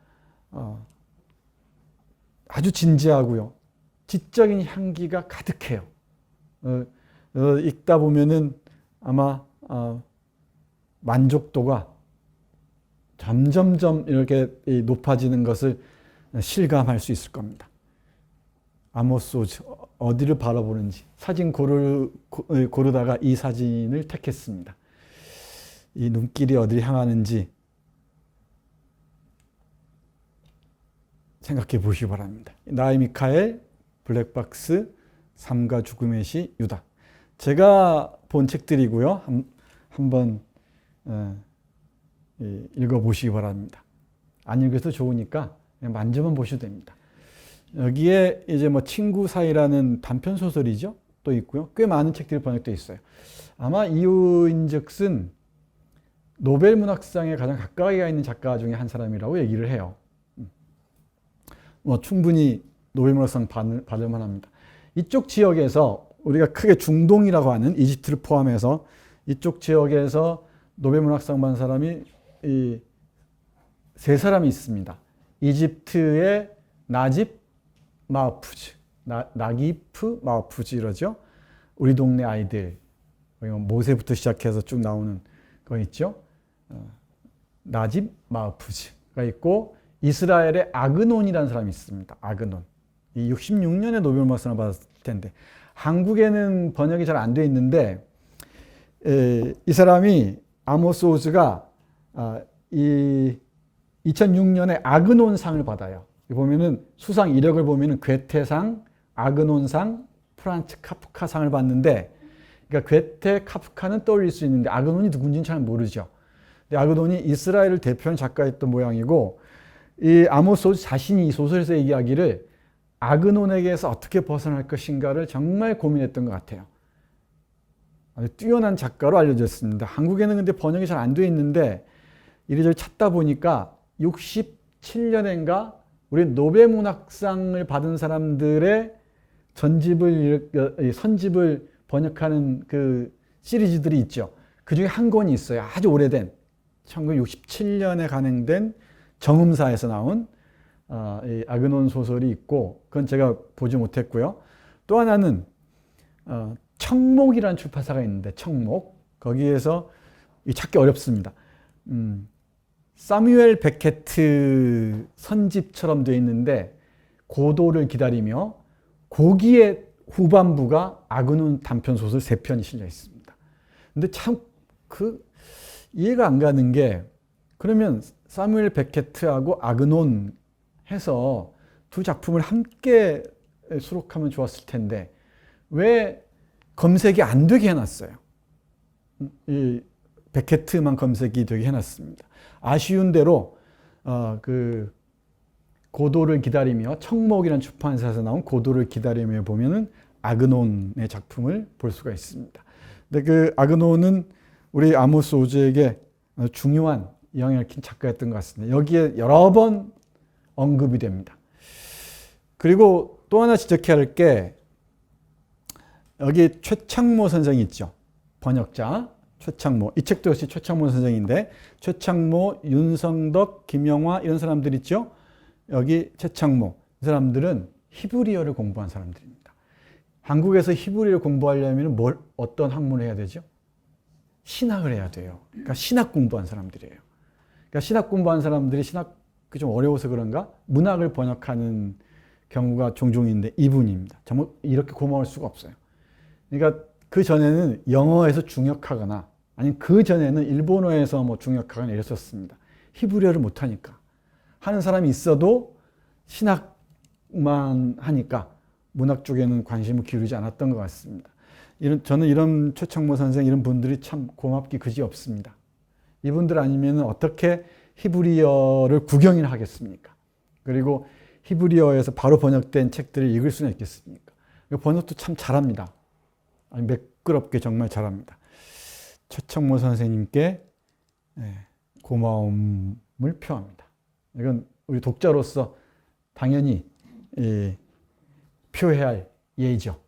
Speaker 1: 아주 진지하고요. 지적인 향기가 가득해요. 읽다 보면은 아마 만족도가 점점점 이렇게 높아지는 것을 실감할 수 있을 겁니다. 아모스 어디를 바라보는지 사진 고르다가 이 사진을 택했습니다. 이 눈길이 어디를 향하는지 생각해 보시기 바랍니다. 나이 미카엘, 블랙박스, 삶과 죽음의 시, 유다. 제가 본 책들이고요. 한번 읽어보시기 바랍니다. 안 읽어도 좋으니까 그냥 만져만 보셔도 됩니다. 여기에 이제 뭐 친구 사이라는 단편 소설이죠. 또 있고요. 꽤 많은 책들이 번역되어 있어요. 아마 이유인즉슨 노벨 문학상에 가장 가까이 가 있는 작가 중에 한 사람이라고 얘기를 해요. 뭐 충분히 노벨 문학상 받을 만합니다. 이쪽 지역에서 우리가 크게 중동이라고 하는 이집트를 포함해서 이쪽 지역에서 노벨 문학상 받은 사람이 세 사람이 있습니다. 이집트의 나집 마흐푸즈, 나기프 마흐푸즈 이러죠. 우리 동네 아이들, 모세부터 시작해서 쭉 나오는 거 있죠. 나집 마흐푸즈가 있고 이스라엘의 아그논이라는 사람이 있습니다. 아그논. 이 66년에 노벨 문학상을 받았을 텐데 한국에는 번역이 잘 안 돼 있는데 이 사람이 아모스 오즈가 이 2006년에 아그논상을 받아요. 보면은 수상 이력을 보면은 괴테상, 아그논상, 프란츠 카프카상을 받는데, 그러니까 괴테, 카프카는 떠올릴 수 있는데 아그논이 누군지는 잘 모르죠. 근데 아그논이 이스라엘을 대표하는 작가였던 모양이고, 이 아모스 오즈 자신이 이 소설에서 이야기를 아그논에게서 어떻게 벗어날 것인가를 정말 고민했던 것 같아요. 아주 뛰어난 작가로 알려졌습니다. 한국에는 근데 번역이 잘 안 돼 있는데 이리저리 찾다 보니까 67년인가 우리 노벨 문학상을 받은 사람들의 선집을 번역하는 그 시리즈들이 있죠. 그 중에 한 권이 있어요. 아주 오래된 1967년에 간행된 정음사에서 나온 이 아그논 소설이 있고, 그건 제가 보지 못했고요. 또 하나는 청목이라는 출판사가 있는데, 청목, 거기에서 찾기 어렵습니다. 사뮤엘 베케트 선집처럼 되어 있는데 고도를 기다리며, 거기에 후반부가 아그논 단편 소설 3편이 실려 있습니다. 근데 참 이해가 안 가는 게, 그러면 사뮤엘 베케트하고 아그논 해서 두 작품을 함께 수록하면 좋았을 텐데 왜 검색이 안 되게 해놨어요? 이 베케트만 검색이 되게 해놨습니다. 아쉬운 대로 그 고도를 기다리며, 청목이라는 출판사에서 나온 고도를 기다리며 보면은 아그논의 작품을 볼 수가 있습니다. 근데 그 아그논은 우리 아모스 오즈에게 중요한 영향을 낀 작가였던 것 같습니다. 여기에 여러 번 언급이 됩니다. 그리고 또 하나 지적해야 할 게, 여기 최창모 선생이 있죠. 번역자 최창모. 이 책도 역시 최창모 선생인데, 최창모, 윤성덕, 김영화 이런 사람들 있죠. 여기 최창모. 이 사람들은 히브리어를 공부한 사람들입니다. 한국에서 히브리어를 공부하려면 어떤 학문을 해야 되죠? 신학을 해야 돼요. 그러니까 신학 공부한 사람들이에요. 그러니까 신학 공부한 사람들이 신학이 좀 어려워서 그런가? 문학을 번역하는 경우가 종종 있는데 이분입니다. 정말 이렇게 고마울 수가 없어요. 그러니까 그 전에는 영어에서 중역하거나 아니면 그 전에는 일본어에서 뭐 중역하거나 이랬었습니다. 히브리어를 못하니까. 하는 사람이 있어도 신학만 하니까 문학 쪽에는 관심을 기울이지 않았던 것 같습니다. 저는 이런 최청모 선생 이런 분들이 참 고맙기 그지 없습니다. 이분들 아니면 어떻게 히브리어를 구경이나 하겠습니까? 그리고 히브리어에서 바로 번역된 책들을 읽을 수는 있겠습니까? 번역도 참 잘합니다. 아니, 매끄럽게 정말 잘합니다. 최청모 선생님께 고마움을 표합니다. 이건 우리 독자로서 당연히 표해야 할 예의죠.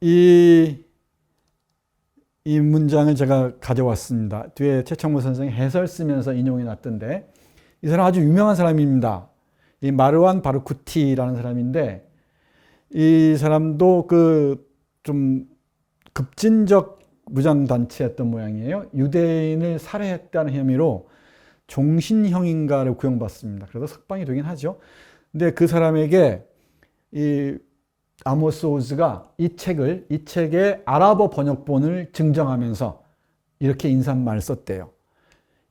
Speaker 1: 이 문장을 제가 가져왔습니다. 뒤에 최청모 선생이 해설 쓰면서 인용이 났던데 이 사람 아주 유명한 사람입니다. 이 마르완 바르쿠티라는 사람인데 이 사람도 그 좀 급진적 무장단체였던 모양이에요. 유대인을 살해했다는 혐의로 종신형인가를 구형받습니다. 그래서 석방이 되긴 하죠. 근데 그 사람에게 이 아모스 오즈가 이 책의 아랍어 번역본을 증정하면서 이렇게 인사말을 썼대요.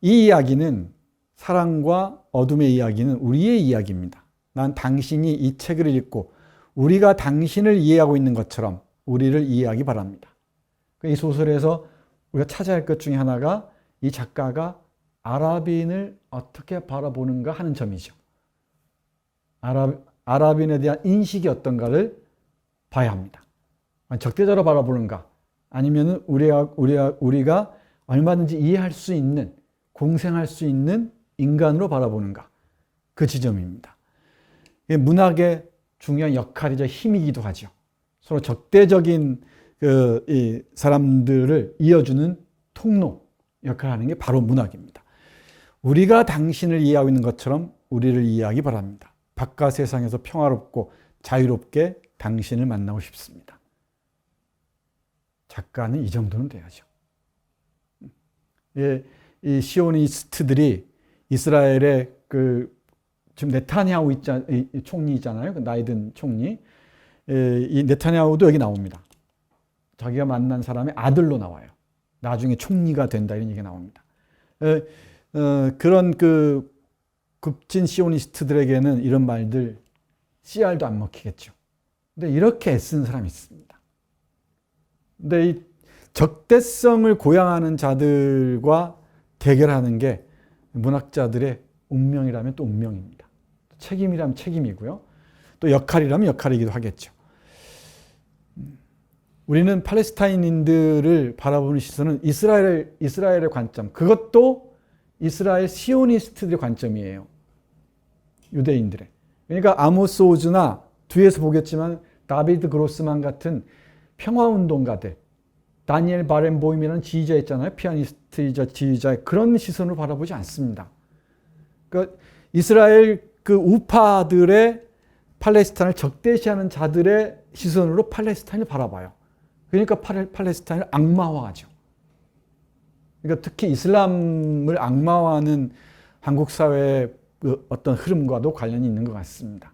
Speaker 1: 이 이야기는 사랑과 어둠의 이야기는 우리의 이야기입니다. 난 당신이 이 책을 읽고 우리가 당신을 이해하고 있는 것처럼 우리를 이해하기 바랍니다. 이 소설에서 우리가 찾아야 할 것 중에 하나가 이 작가가 아랍인을 어떻게 바라보는가 하는 점이죠. 아랍인에 대한 인식이 어떤가를 봐야 합니다. 적대적으로 바라보는가 아니면 우리가 얼마든지 이해할 수 있는 공생할 수 있는 인간으로 바라보는가 그 지점입니다. 문학의 중요한 역할이자 힘이기도 하죠. 서로 적대적인 이 사람들을 이어주는 통로 역할을 하는 게 바로 문학입니다. 우리가 당신을 이해하고 있는 것처럼 우리를 이해하기 바랍니다. 바깥 세상에서 평화롭고 자유롭게 당신을 만나고 싶습니다. 작가는 이 정도는 돼야죠. 이 시오니스트들이 이스라엘의 지금 네타냐후 총리 있잖아요. 나이든 총리. 이 네타냐후도 여기 나옵니다. 자기가 만난 사람의 아들로 나와요. 나중에 총리가 된다 이런 얘기가 나옵니다. 그런 급진 시오니스트들에게는 이런 말들 씨알도 안 먹히겠죠. 근데 이렇게 애쓰는 사람이 있습니다. 근데 이 적대성을 고양하는 자들과 대결하는 게 문학자들의 운명이라면 또 운명입니다. 책임이라면 책임이고요. 또 역할이라면 역할이기도 하겠죠. 우리는 팔레스타인인들을 바라보는 시선은 이스라엘의 관점, 그것도 이스라엘 시오니스트들의 관점이에요. 유대인들의. 그러니까 아모스 오즈나 뒤에서 보겠지만 다비드 그로스만 같은 평화운동가들, 다니엘 바렌보임이라는 지휘자 있잖아요. 피아니스트이자 지휘자의 그런 시선으로 바라보지 않습니다. 그러니까 이스라엘 우파들의 팔레스타인을 적대시하는 자들의 시선으로 팔레스타인을 바라봐요. 그러니까 팔레스타인을 악마화하죠. 그러니까 특히 이슬람을 악마화하는 한국 사회의 어떤 흐름과도 관련이 있는 것 같습니다.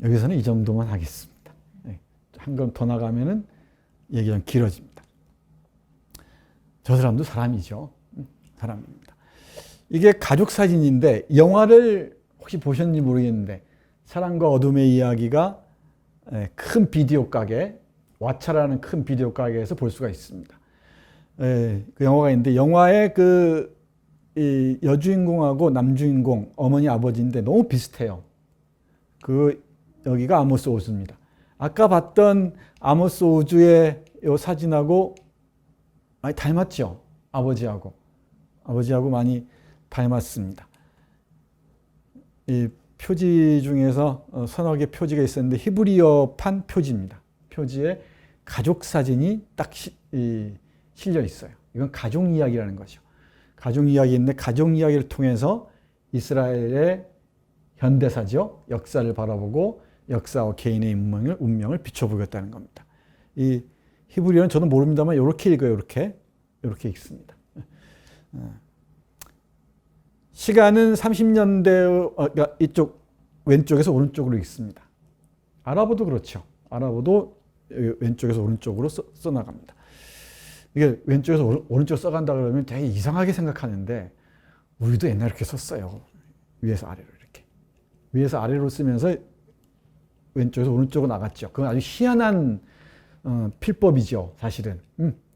Speaker 1: 여기서는 이 정도만 하겠습니다. 한 걸음 더 나가면은 얘기가 길어집니다. 저 사람도 사람이죠. 사람입니다. 이게 가족 사진인데 영화를 혹시 보셨는지 모르겠는데 사랑과 어둠의 이야기가 큰 비디오 가게, 왓챠라는 큰 비디오 가게에서 볼 수가 있습니다. 그 영화가 있는데 영화의 이 여주인공하고 남주인공 어머니 아버지인데 너무 비슷해요. 여기가 아모스 오즈입니다. 아까 봤던 아모스 오즈의 이 사진하고 많이 닮았죠. 아버지하고 많이 닮았습니다. 이 표지 중에서 서너 개 표지가 있었는데 히브리어판 표지입니다. 표지에 가족 사진이 딱 실려 있어요. 이건 가족 이야기라는 거죠. 가족 이야기인데 가족 이야기를 통해서 이스라엘의 현대사죠. 역사를 바라보고 역사와 개인의 운명을 비춰보겠다는 겁니다. 이 히브리어는 저도 모릅니다만 이렇게 읽어요. 이렇게 읽습니다. 시간은 30년대 그러니까 이쪽 왼쪽에서 오른쪽으로 읽습니다. 아랍어도 그렇죠. 아랍어도 왼쪽에서 오른쪽으로 써나갑니다. 이게 왼쪽에서 오른쪽으로 써간다 그러면 되게 이상하게 생각하는데 우리도 옛날에 이렇게 썼어요. 위에서 아래로 이렇게. 위에서 아래로 쓰면서 왼쪽에서 오른쪽으로 나갔죠. 그건 아주 희한한 필법이죠. 사실은.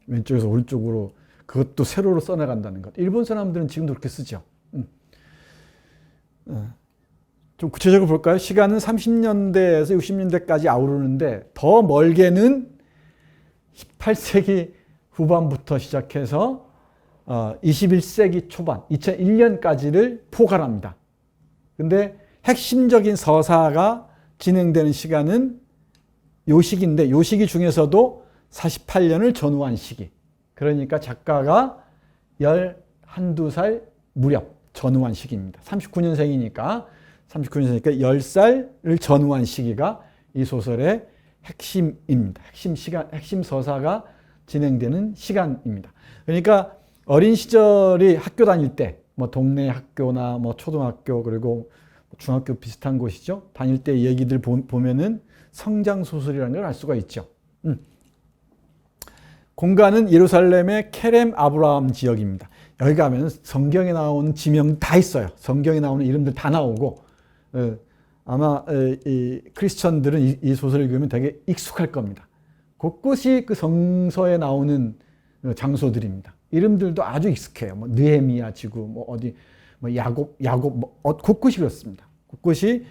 Speaker 1: 왼쪽에서 오른쪽으로 그것도 세로로 써나간다는 것. 일본 사람들은 지금도 그렇게 쓰죠. 좀 구체적으로 볼까요? 시간은 30년대에서 60년대까지 아우르는데 더 멀게는 18세기 후반부터 시작해서 21세기 초반, 2001년까지를 포괄합니다. 근데 핵심적인 서사가 진행되는 시간은 요 시기인데 요 시기 중에서도 48년을 전후한 시기. 그러니까 작가가 12살 무렵 전후한 시기입니다. 39년생이니까 10살을 전후한 시기가 이 소설의 핵심입니다. 핵심 시간, 핵심 서사가 진행되는 시간입니다. 그러니까 어린 시절이 학교 다닐 때, 뭐 동네 학교나 뭐 초등학교 그리고 중학교 비슷한 곳이죠. 다닐 때 얘기들 보면은 성장 소설이라는 걸 알 수가 있죠. 공간은 예루살렘의 케렘 아브라함 지역입니다. 여기 가면 성경에 나오는 지명 다 있어요. 성경에 나오는 이름들 다 나오고 아마 이 크리스천들은 이 소설을 읽으면 되게 익숙할 겁니다. 곳곳이 그 성서에 나오는 장소들입니다. 이름들도 아주 익숙해요. 뭐 느헤미야 지구, 뭐 어디, 뭐 야곱, 뭐 곳곳이 그렇습니다. 곳곳이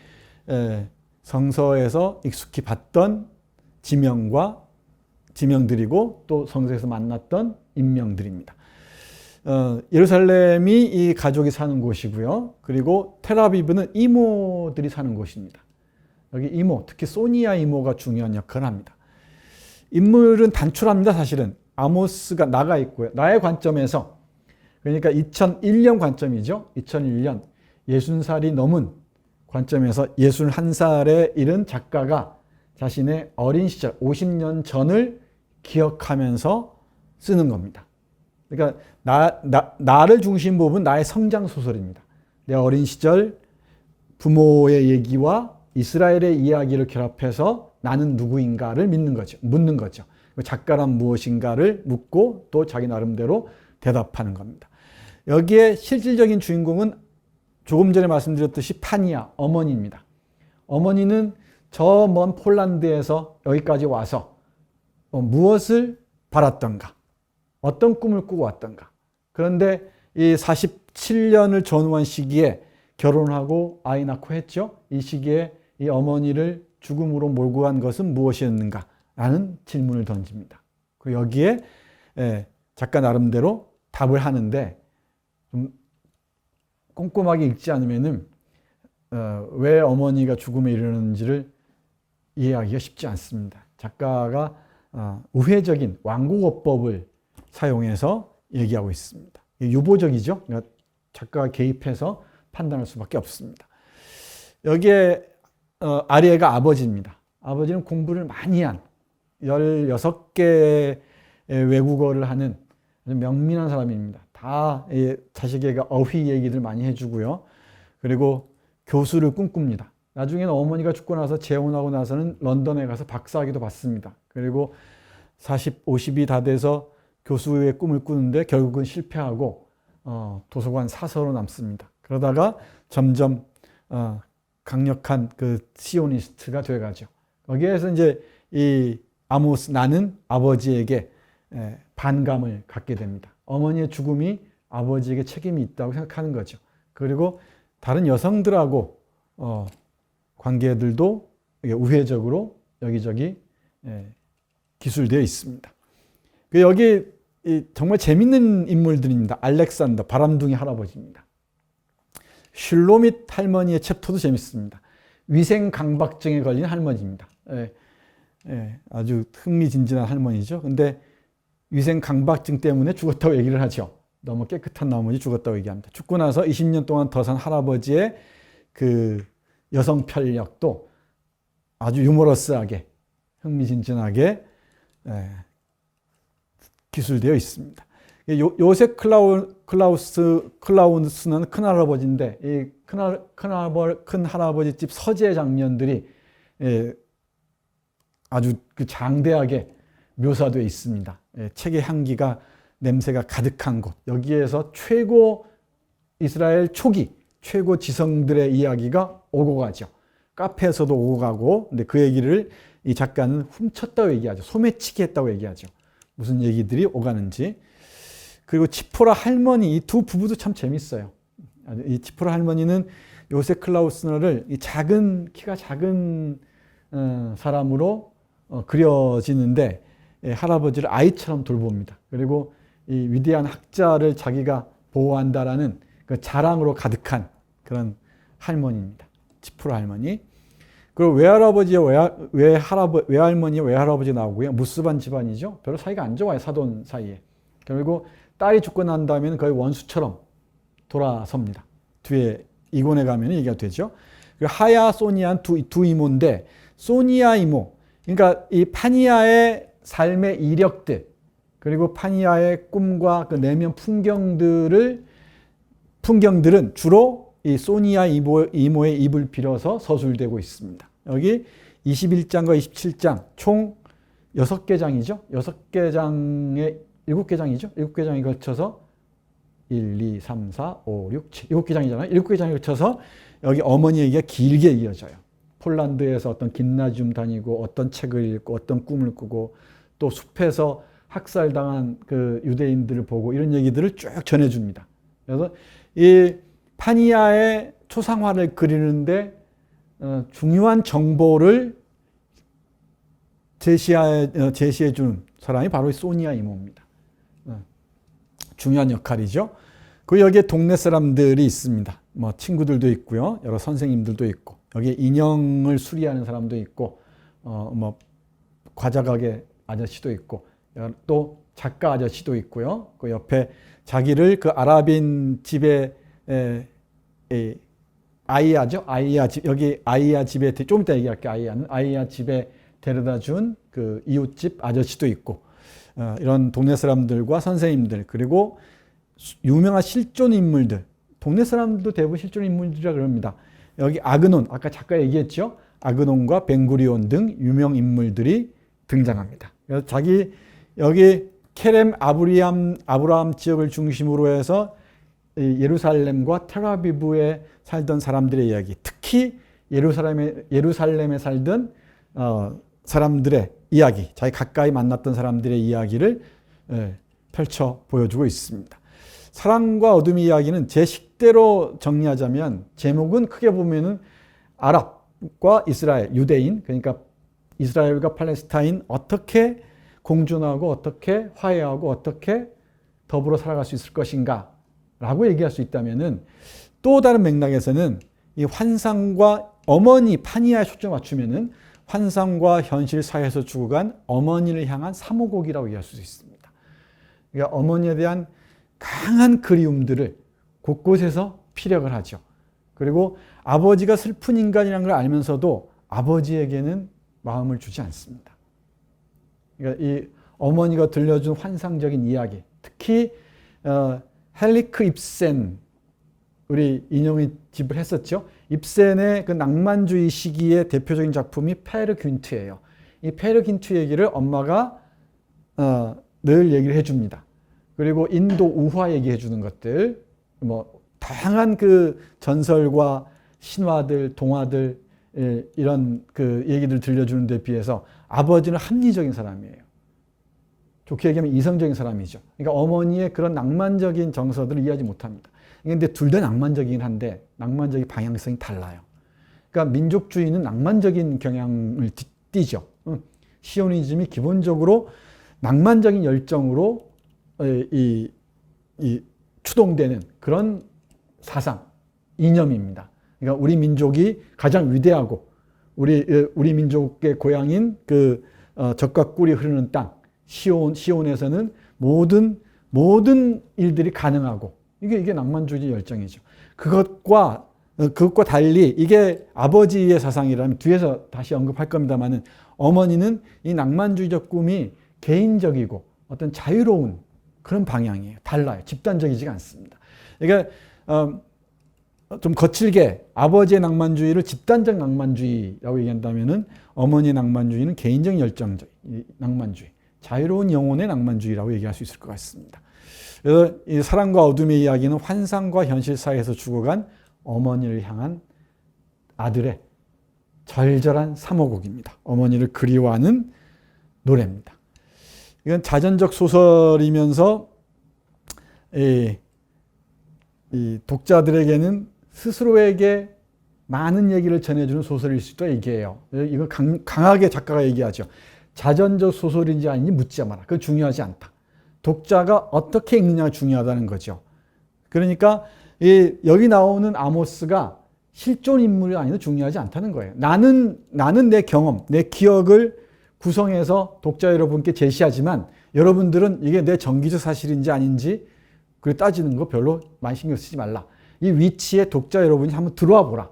Speaker 1: 성서에서 익숙히 봤던 지명들이고 또 성서에서 만났던 인명들입니다. 예루살렘이 이 가족이 사는 곳이고요. 그리고 텔아비브는 이모들이 사는 곳입니다. 여기 이모, 특히 소니아 이모가 중요한 역할을 합니다. 인물은 단출합니다. 사실은 아모스가 나가 있고요. 나의 관점에서, 그러니까 2001년 관점이죠. 2001년 60살이 넘은 관점에서 61살에 이른 작가가 자신의 어린 시절 50년 전을 기억하면서 쓰는 겁니다. 그러니까 나를 중심 부분 나의 성장 소설입니다. 내 어린 시절 부모의 얘기와 이스라엘의 이야기를 결합해서 나는 누구인가를 묻는 거죠. 작가란 무엇인가를 묻고 또 자기 나름대로 대답하는 겁니다. 여기에 실질적인 주인공은 조금 전에 말씀드렸듯이 파니아, 어머니입니다. 어머니는 저 먼 폴란드에서 여기까지 와서 무엇을 바랐던가, 어떤 꿈을 꾸고 왔던가. 그런데 이 47년을 전후한 시기에 결혼하고 아이 낳고 했죠. 이 시기에 이 어머니를 죽음으로 몰고 간 것은 무엇이었는가 라는 질문을 던집니다. 그리고 여기에 작가 나름대로 답을 하는데 좀 꼼꼼하게 읽지 않으면은 왜 어머니가 죽음에 이르는지를 이해하기가 쉽지 않습니다. 작가가 우회적인 완곡어법을 사용해서 얘기하고 있습니다. 유보적이죠. 그러니까 작가가 개입해서 판단할 수밖에 없습니다. 여기에 아리에가 아버지입니다. 아버지는 공부를 많이 한 16개의 외국어를 하는 아주 명민한 사람입니다. 다 자식에게 어휘 얘기들 많이 해주고요. 그리고 교수를 꿈꿉니다. 나중에는 어머니가 죽고 나서 재혼하고 나서는 런던에 가서 박사학위도 받습니다. 그리고 40, 50이 다 돼서 교수의 꿈을 꾸는데 결국은 실패하고 도서관 사서로 남습니다. 그러다가 점점 강력한 그 시오니스트가 되어가죠. 거기에서 이제 이 아모스 나는 아버지에게 반감을 갖게 됩니다. 어머니의 죽음이 아버지에게 책임이 있다고 생각하는 거죠. 그리고 다른 여성들하고 관계들도 우회적으로 여기저기 기술되어 있습니다. 여기 정말 재밌는 인물들입니다. 알렉산더, 바람둥이 할아버지입니다. 슐로밋 할머니의 챕터도 재밌습니다. 위생 강박증에 걸린 할머니입니다. 아주 흥미진진한 할머니죠. 근데 위생 강박증 때문에 죽었다고 얘기를 하죠. 너무 깨끗한 나머지 죽었다고 얘기합니다. 죽고 나서 20년 동안 더 산 할아버지의 그 여성 편력도 아주 유머러스하게 흥미진진하게 기술되어 있습니다. 요셉 클라우스는 큰할아버지인데 이 큰할아버지 집 서재 장면들이 아주 그 장대하게 묘사되어 있습니다. 책의 향기가 냄새가 가득한 곳, 여기에서 최고 이스라엘 초기 최고 지성들의 이야기가 오고 가죠. 카페에서도 오고 가고, 근데 그 얘기를 이 작가는 훔쳤다고 얘기하죠. 소매치기 했다고 얘기하죠. 무슨 얘기들이 오가는지. 그리고 치포라 할머니, 이 두 부부도 참 재밌어요. 이 치포라 할머니는 요셉 클라우스너를 이 키가 작은 사람으로 그려지는데 할아버지를 아이처럼 돌봅니다. 그리고 이 위대한 학자를 자기가 보호한다라는 그 자랑으로 가득한 그런 할머니입니다. 치포라 할머니. 그리고 외할머니, 외할아버지 나오고요. 무스반 집안이죠. 별로 사이가 안 좋아요. 사돈 사이에. 그리고 딸이 죽고 난 다음에는 거의 원수처럼 돌아섭니다. 뒤에 이곤에 가면 얘기가 되죠. 그리고 하야, 소니아는 두 이모인데, 소니아 이모, 그러니까 이 파니아의 삶의 이력들, 그리고 파니아의 꿈과 그 내면 풍경들은 주로 이 소니아 이모의 입을 빌어서 서술되고 있습니다. 여기 21장과 27장 총 6개 장이죠. 6개 장에 7개 장이죠. 7개 장에 걸쳐서 1, 2, 3, 4, 5, 6, 7, 7개 장이잖아요. 7개 장에 걸쳐서 여기 어머니 얘기가 길게 이어져요. 폴란드에서 어떤 김나지움 다니고 어떤 책을 읽고 어떤 꿈을 꾸고 또 숲에서 학살당한 그 유대인들을 보고 이런 얘기들을 쭉 전해줍니다. 그래서 이 파니아의 초상화를 그리는데 중요한 정보를 제시해 주는 사람이 바로 소니아 이모입니다. 중요한 역할이죠. 그 여기에 동네 사람들이 있습니다. 뭐 친구들도 있고요, 여러 선생님들도 있고, 여기에 인형을 수리하는 사람도 있고, 뭐 과자 가게 아저씨도 있고, 또 작가 아저씨도 있고요. 그 옆에 자기를 그 아랍인 집에 아이야죠. 아이야 집, 여기 아이야 집에 좀 이따 얘기할게요. 아이야 집에 데려다 준 그 이웃집 아저씨도 있고, 이런 동네 사람들과 선생님들, 그리고 유명한 실존 인물들, 동네 사람들도 대부분 실존 인물들이라 그럽니다. 여기 아그논, 아까 작가 얘기했죠. 아그논과 벤구리온 등 유명 인물들이 등장합니다. 그래서 여기 케렘 아브라함 지역을 중심으로 해서 예루살렘과 텔아비브에 살던 사람들의 이야기, 특히 예루살렘에 살던 사람들의 이야기, 자기 가까이 만났던 사람들의 이야기를 펼쳐 보여주고 있습니다. 사랑과 어둠의 이야기는 제 식대로 정리하자면 제목은 크게 보면은 아랍과 이스라엘, 유대인, 그러니까 이스라엘과 팔레스타인 어떻게 공존하고 어떻게 화해하고 어떻게 더불어 살아갈 수 있을 것인가 라고 얘기할 수 있다면은, 또 다른 맥락에서는 이 환상과 어머니 파니아에 초점 맞추면은 환상과 현실 사이에서 죽어간 어머니를 향한 사모곡이라고 얘기할 수 있습니다. 그러니까 어머니에 대한 강한 그리움들을 곳곳에서 피력을 하죠. 그리고 아버지가 슬픈 인간이라는 걸 알면서도 아버지에게는 마음을 주지 않습니다. 그러니까 이 어머니가 들려준 환상적인 이야기, 특히 헨리크 입센, 우리 인용의 집을 했었죠. 입센의 그 낭만주의 시기의 대표적인 작품이 페르 귄트예요. 이 페르 귄트 얘기를 엄마가 늘 얘기를 해줍니다. 그리고 인도 우화 얘기해 주는 것들, 뭐 다양한 그 전설과 신화들, 동화들, 이런 그 얘기들 들려주는 데 비해서 아버지는 합리적인 사람이에요. 좋게 얘기하면 이성적인 사람이죠. 그러니까 어머니의 그런 낭만적인 정서들을 이해하지 못합니다. 근데 둘 다 낭만적이긴 한데 낭만적인 방향성이 달라요. 그러니까 민족주의는 낭만적인 경향을 띠죠. 시오니즘이 기본적으로 낭만적인 열정으로 추동되는 그런 사상, 이념입니다. 그러니까 우리 민족이 가장 위대하고 우리 민족의 고향인 그 젖과 꿀이 흐르는 땅 시온에서는 모든 모든 일들이 가능하고 이게 낭만주의 열정이죠. 그것과 달리 이게 아버지의 사상이라면 뒤에서 다시 언급할 겁니다만은 어머니는 이 낭만주의적 꿈이 개인적이고 어떤 자유로운 그런 방향이에요. 달라요. 집단적이지가 않습니다. 그러니까 좀 거칠게 아버지의 낭만주의를 집단적 낭만주의라고 얘기한다면은 어머니의 낭만주의는 개인적 열정적 낭만주의, 자유로운 영혼의 낭만주의라고 얘기할 수 있을 것 같습니다. 그래서 이 사랑과 어둠의 이야기는 환상과 현실 사이에서 죽어간 어머니를 향한 아들의 절절한 사모곡입니다. 어머니를 그리워하는 노래입니다. 이건 자전적 소설이면서 이 독자들에게는 스스로에게 많은 얘기를 전해주는 소설일 수도 얘기해요. 이거 강하게 작가가 얘기하죠. 자전적 소설인지 아닌지 묻지 마라. 그건 중요하지 않다. 독자가 어떻게 읽느냐가 중요하다는 거죠. 그러니까 여기 나오는 아모스가 실존 인물이 아니도 중요하지 않다는 거예요. 나는 내 경험, 내 기억을 구성해서 독자 여러분께 제시하지만 여러분들은 이게 내 정기적 사실인지 아닌지 그 따지는 거 별로 많이 신경 쓰지 말라. 이 위치에 독자 여러분이 한번 들어와 보라.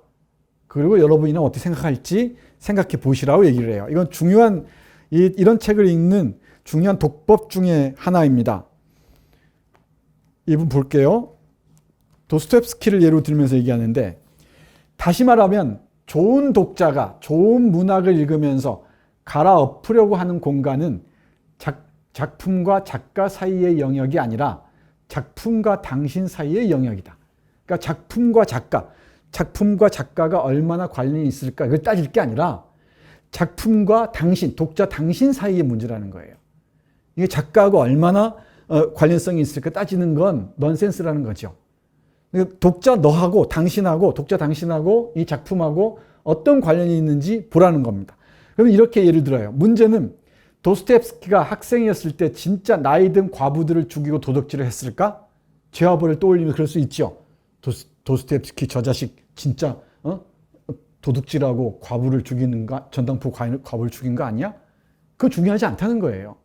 Speaker 1: 그리고 여러분이는 어떻게 생각할지 생각해 보시라고 얘기를 해요. 이건 중요한 이런 책을 읽는 중요한 독법 중에 하나입니다. 이분 볼게요. 도스토옙스키를 예로 들면서 얘기하는데 다시 말하면 좋은 독자가 좋은 문학을 읽으면서 갈아엎으려고 하는 공간은 작품과 작가 사이의 영역이 아니라 작품과 당신 사이의 영역이다. 그러니까 작품과 작가가 얼마나 관련이 있을까 이걸 따질 게 아니라 작품과 당신, 독자 당신 사이의 문제라는 거예요. 이게 작가하고 얼마나 관련성이 있을까 따지는 건 넌센스라는 거죠. 독자 너하고 당신하고 독자 당신하고 이 작품하고 어떤 관련이 있는지 보라는 겁니다. 그러면 이렇게 예를 들어요. 문제는 도스토옙스키가 학생이었을 때 진짜 나이 든 과부들을 죽이고 도둑질을 했을까? 죄와벌을 떠올리면 그럴 수 있죠. 도스토옙스키 저 자식 진짜 도둑질하고 과부를 죽이는가? 전당포 과부를 죽인 거 아니야? 그거 중요하지 않다는 거예요.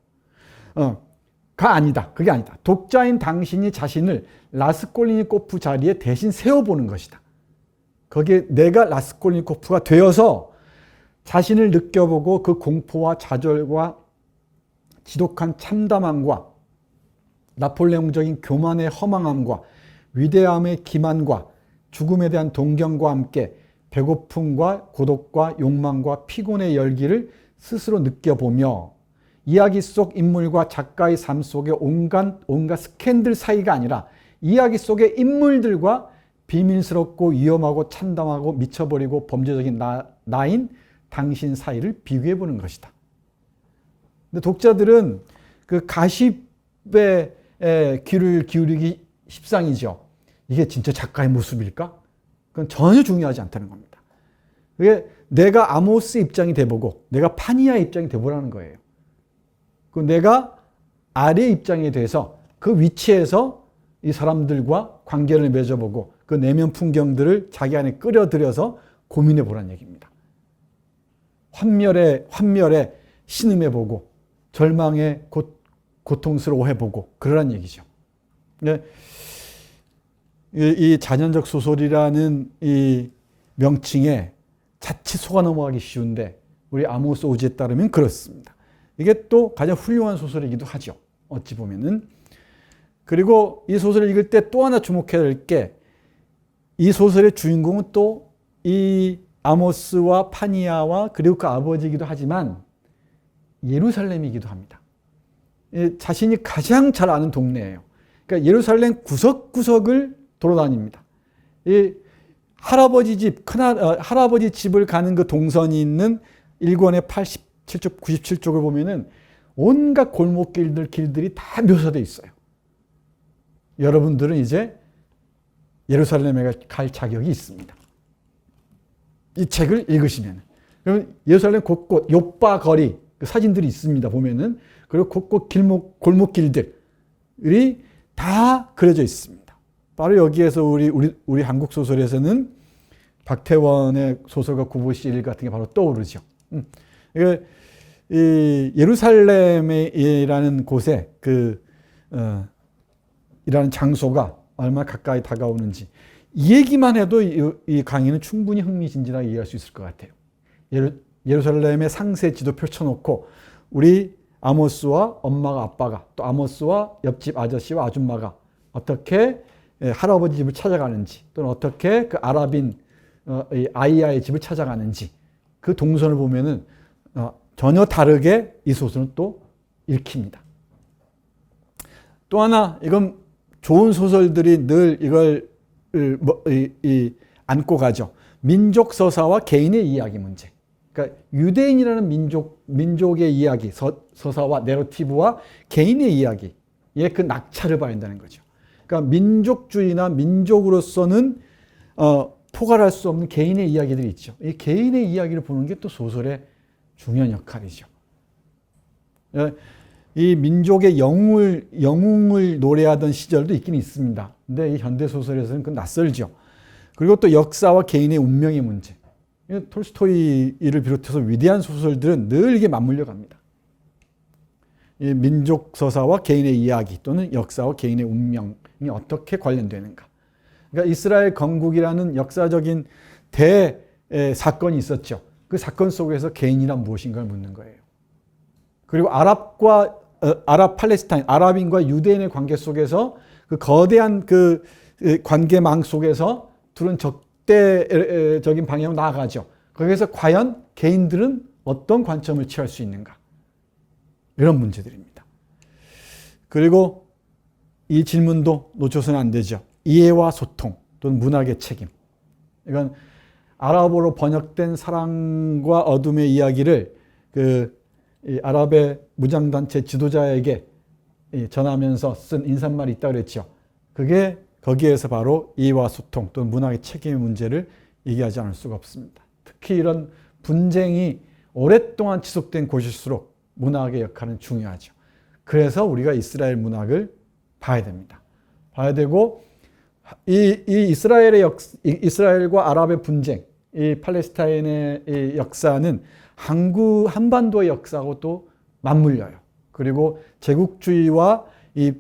Speaker 1: 아니다. 그게 아니다. 독자인 당신이 자신을 라스콜리니코프 자리에 대신 세워보는 것이다. 거기에 내가 라스콜리니코프가 되어서 자신을 느껴보고 그 공포와 좌절과 지독한 참담함과 나폴레옹적인 교만의 허망함과 위대함의 기만과 죽음에 대한 동경과 함께 배고픔과 고독과 욕망과 피곤의 열기를 스스로 느껴보며 이야기 속 인물과 작가의 삶 속의 온갖 스캔들 사이가 아니라 이야기 속의 인물들과 비밀스럽고 위험하고 참담하고 미쳐버리고 범죄적인 나인 당신 사이를 비교해 보는 것이다. 근데 독자들은 그 가십에 귀를 기울이기 십상이죠. 이게 진짜 작가의 모습일까? 그건 전혀 중요하지 않다는 겁니다. 그게 내가 아모스 입장이 돼보고 내가 파니아 입장이 돼보라는 거예요. 그 내가 아래 입장에 대해서 그 위치에서 이 사람들과 관계를 맺어보고 그 내면 풍경들을 자기 안에 끌어들여서 고민해 보라는 얘기입니다. 환멸에 신음해보고 절망에 고통스러워해보고 그러란 얘기죠. 이 자연적 소설이라는 이 명칭에 자칫 속아 넘어가기 쉬운데 우리 아모스 오즈에 따르면 그렇습니다. 이게 또 가장 훌륭한 소설이기도 하죠. 어찌 보면은. 그리고 이 소설을 읽을 때 또 하나 주목해야 될 게 이 소설의 주인공은 또 이 아모스와 파니아와 그리고 그 아버지이기도 하지만 예루살렘이기도 합니다. 자신이 가장 잘 아는 동네예요. 그러니까 예루살렘 구석구석을 돌아다닙니다. 이 할아버지 집을 가는 그 동선이 있는 1권의 87쪽, 97쪽을 보면은 온갖 길들이 다 묘사되어 있어요. 여러분들은 이제 예루살렘에 갈 자격이 있습니다. 이 책을 읽으시면. 그럼 예루살렘 곳곳 요빠 거리 그 사진들이 있습니다. 보면은. 그리고 곳곳 골목길들이 다 그려져 있습니다. 바로 여기에서 우리 한국 소설에서는 박태원의 소설가 구보시 같은 게 바로 떠오르죠. 이 예루살렘이라는 곳에 장소가 얼마나 가까이 다가오는지 이 얘기만 해도 이 강의는 충분히 흥미진진하게 이해할 수 있을 것 같아요. 예루살렘의 상세 지도 펼쳐놓고 우리 아모스와 엄마가 아빠가 또 아모스와 옆집 아저씨와 아줌마가 어떻게 할아버지 집을 찾아가는지 또는 어떻게 그 아랍인 아이야의 집을 찾아가는지 그 동선을 보면은 전혀 다르게 이 소설은 또 읽힙니다. 또 하나 이건 좋은 소설들이 늘 이걸 안고 가죠. 민족 서사와 개인의 이야기 문제. 그러니까 유대인이라는 민족의 이야기, 서사와 내러티브와 개인의 이야기의 그 낙차를 봐야 한다는 거죠. 그러니까 민족주의나 민족으로서는 포괄할 수 없는 개인의 이야기들이 있죠. 이 개인의 이야기를 보는 게 또 소설의 중요한 역할이죠. 이 민족의 영웅을 노래하던 시절도 있긴 있습니다. 근데 이 현대소설에서는 그건 낯설죠. 그리고 또 역사와 개인의 운명의 문제. 톨스토이를 비롯해서 위대한 소설들은 늘 이게 맞물려 갑니다. 이 민족 서사와 개인의 이야기 또는 역사와 개인의 운명이 어떻게 관련되는가. 그러니까 이스라엘 건국이라는 역사적인 대사건이 있었죠. 그 사건 속에서 개인이란 무엇인가를 묻는 거예요. 그리고 아랍 팔레스타인, 아랍인과 유대인의 관계 속에서 그 거대한 그 관계망 속에서 둘은 적대적인 방향으로 나아가죠. 거기에서 과연 개인들은 어떤 관점을 취할 수 있는가? 이런 문제들입니다. 그리고 이 질문도 놓쳐서는 안 되죠. 이해와 소통 또는 문학의 책임. 이건 아랍어로 번역된 사랑과 어둠의 이야기를 이 아랍의 무장단체 지도자에게 전하면서 쓴 인사말이 있다고 그랬죠. 그게 거기에서 바로 이해와 소통 또는 문학의 책임의 문제를 얘기하지 않을 수가 없습니다. 특히 이런 분쟁이 오랫동안 지속된 곳일수록 문학의 역할은 중요하죠. 그래서 우리가 이스라엘 문학을 봐야 됩니다. 봐야 되고 이 이스라엘과 아랍의 분쟁, 이 팔레스타인의 이 역사는 한반도의 역사하고 또 맞물려요. 그리고 제국주의와 이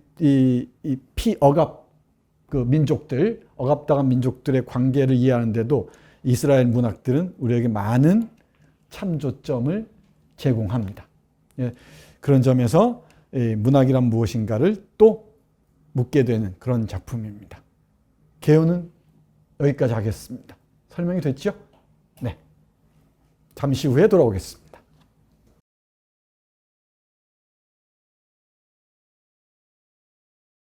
Speaker 1: 피억압 그 민족들, 억압당한 민족들의 관계를 이해하는데도 이스라엘 문학들은 우리에게 많은 참조점을 제공합니다. 그런 점에서 문학이란 무엇인가를 또 묻게 되는 그런 작품입니다. 개요는 여기까지 하겠습니다. 설명이 됐죠? 네. 잠시 후에 돌아오겠습니다.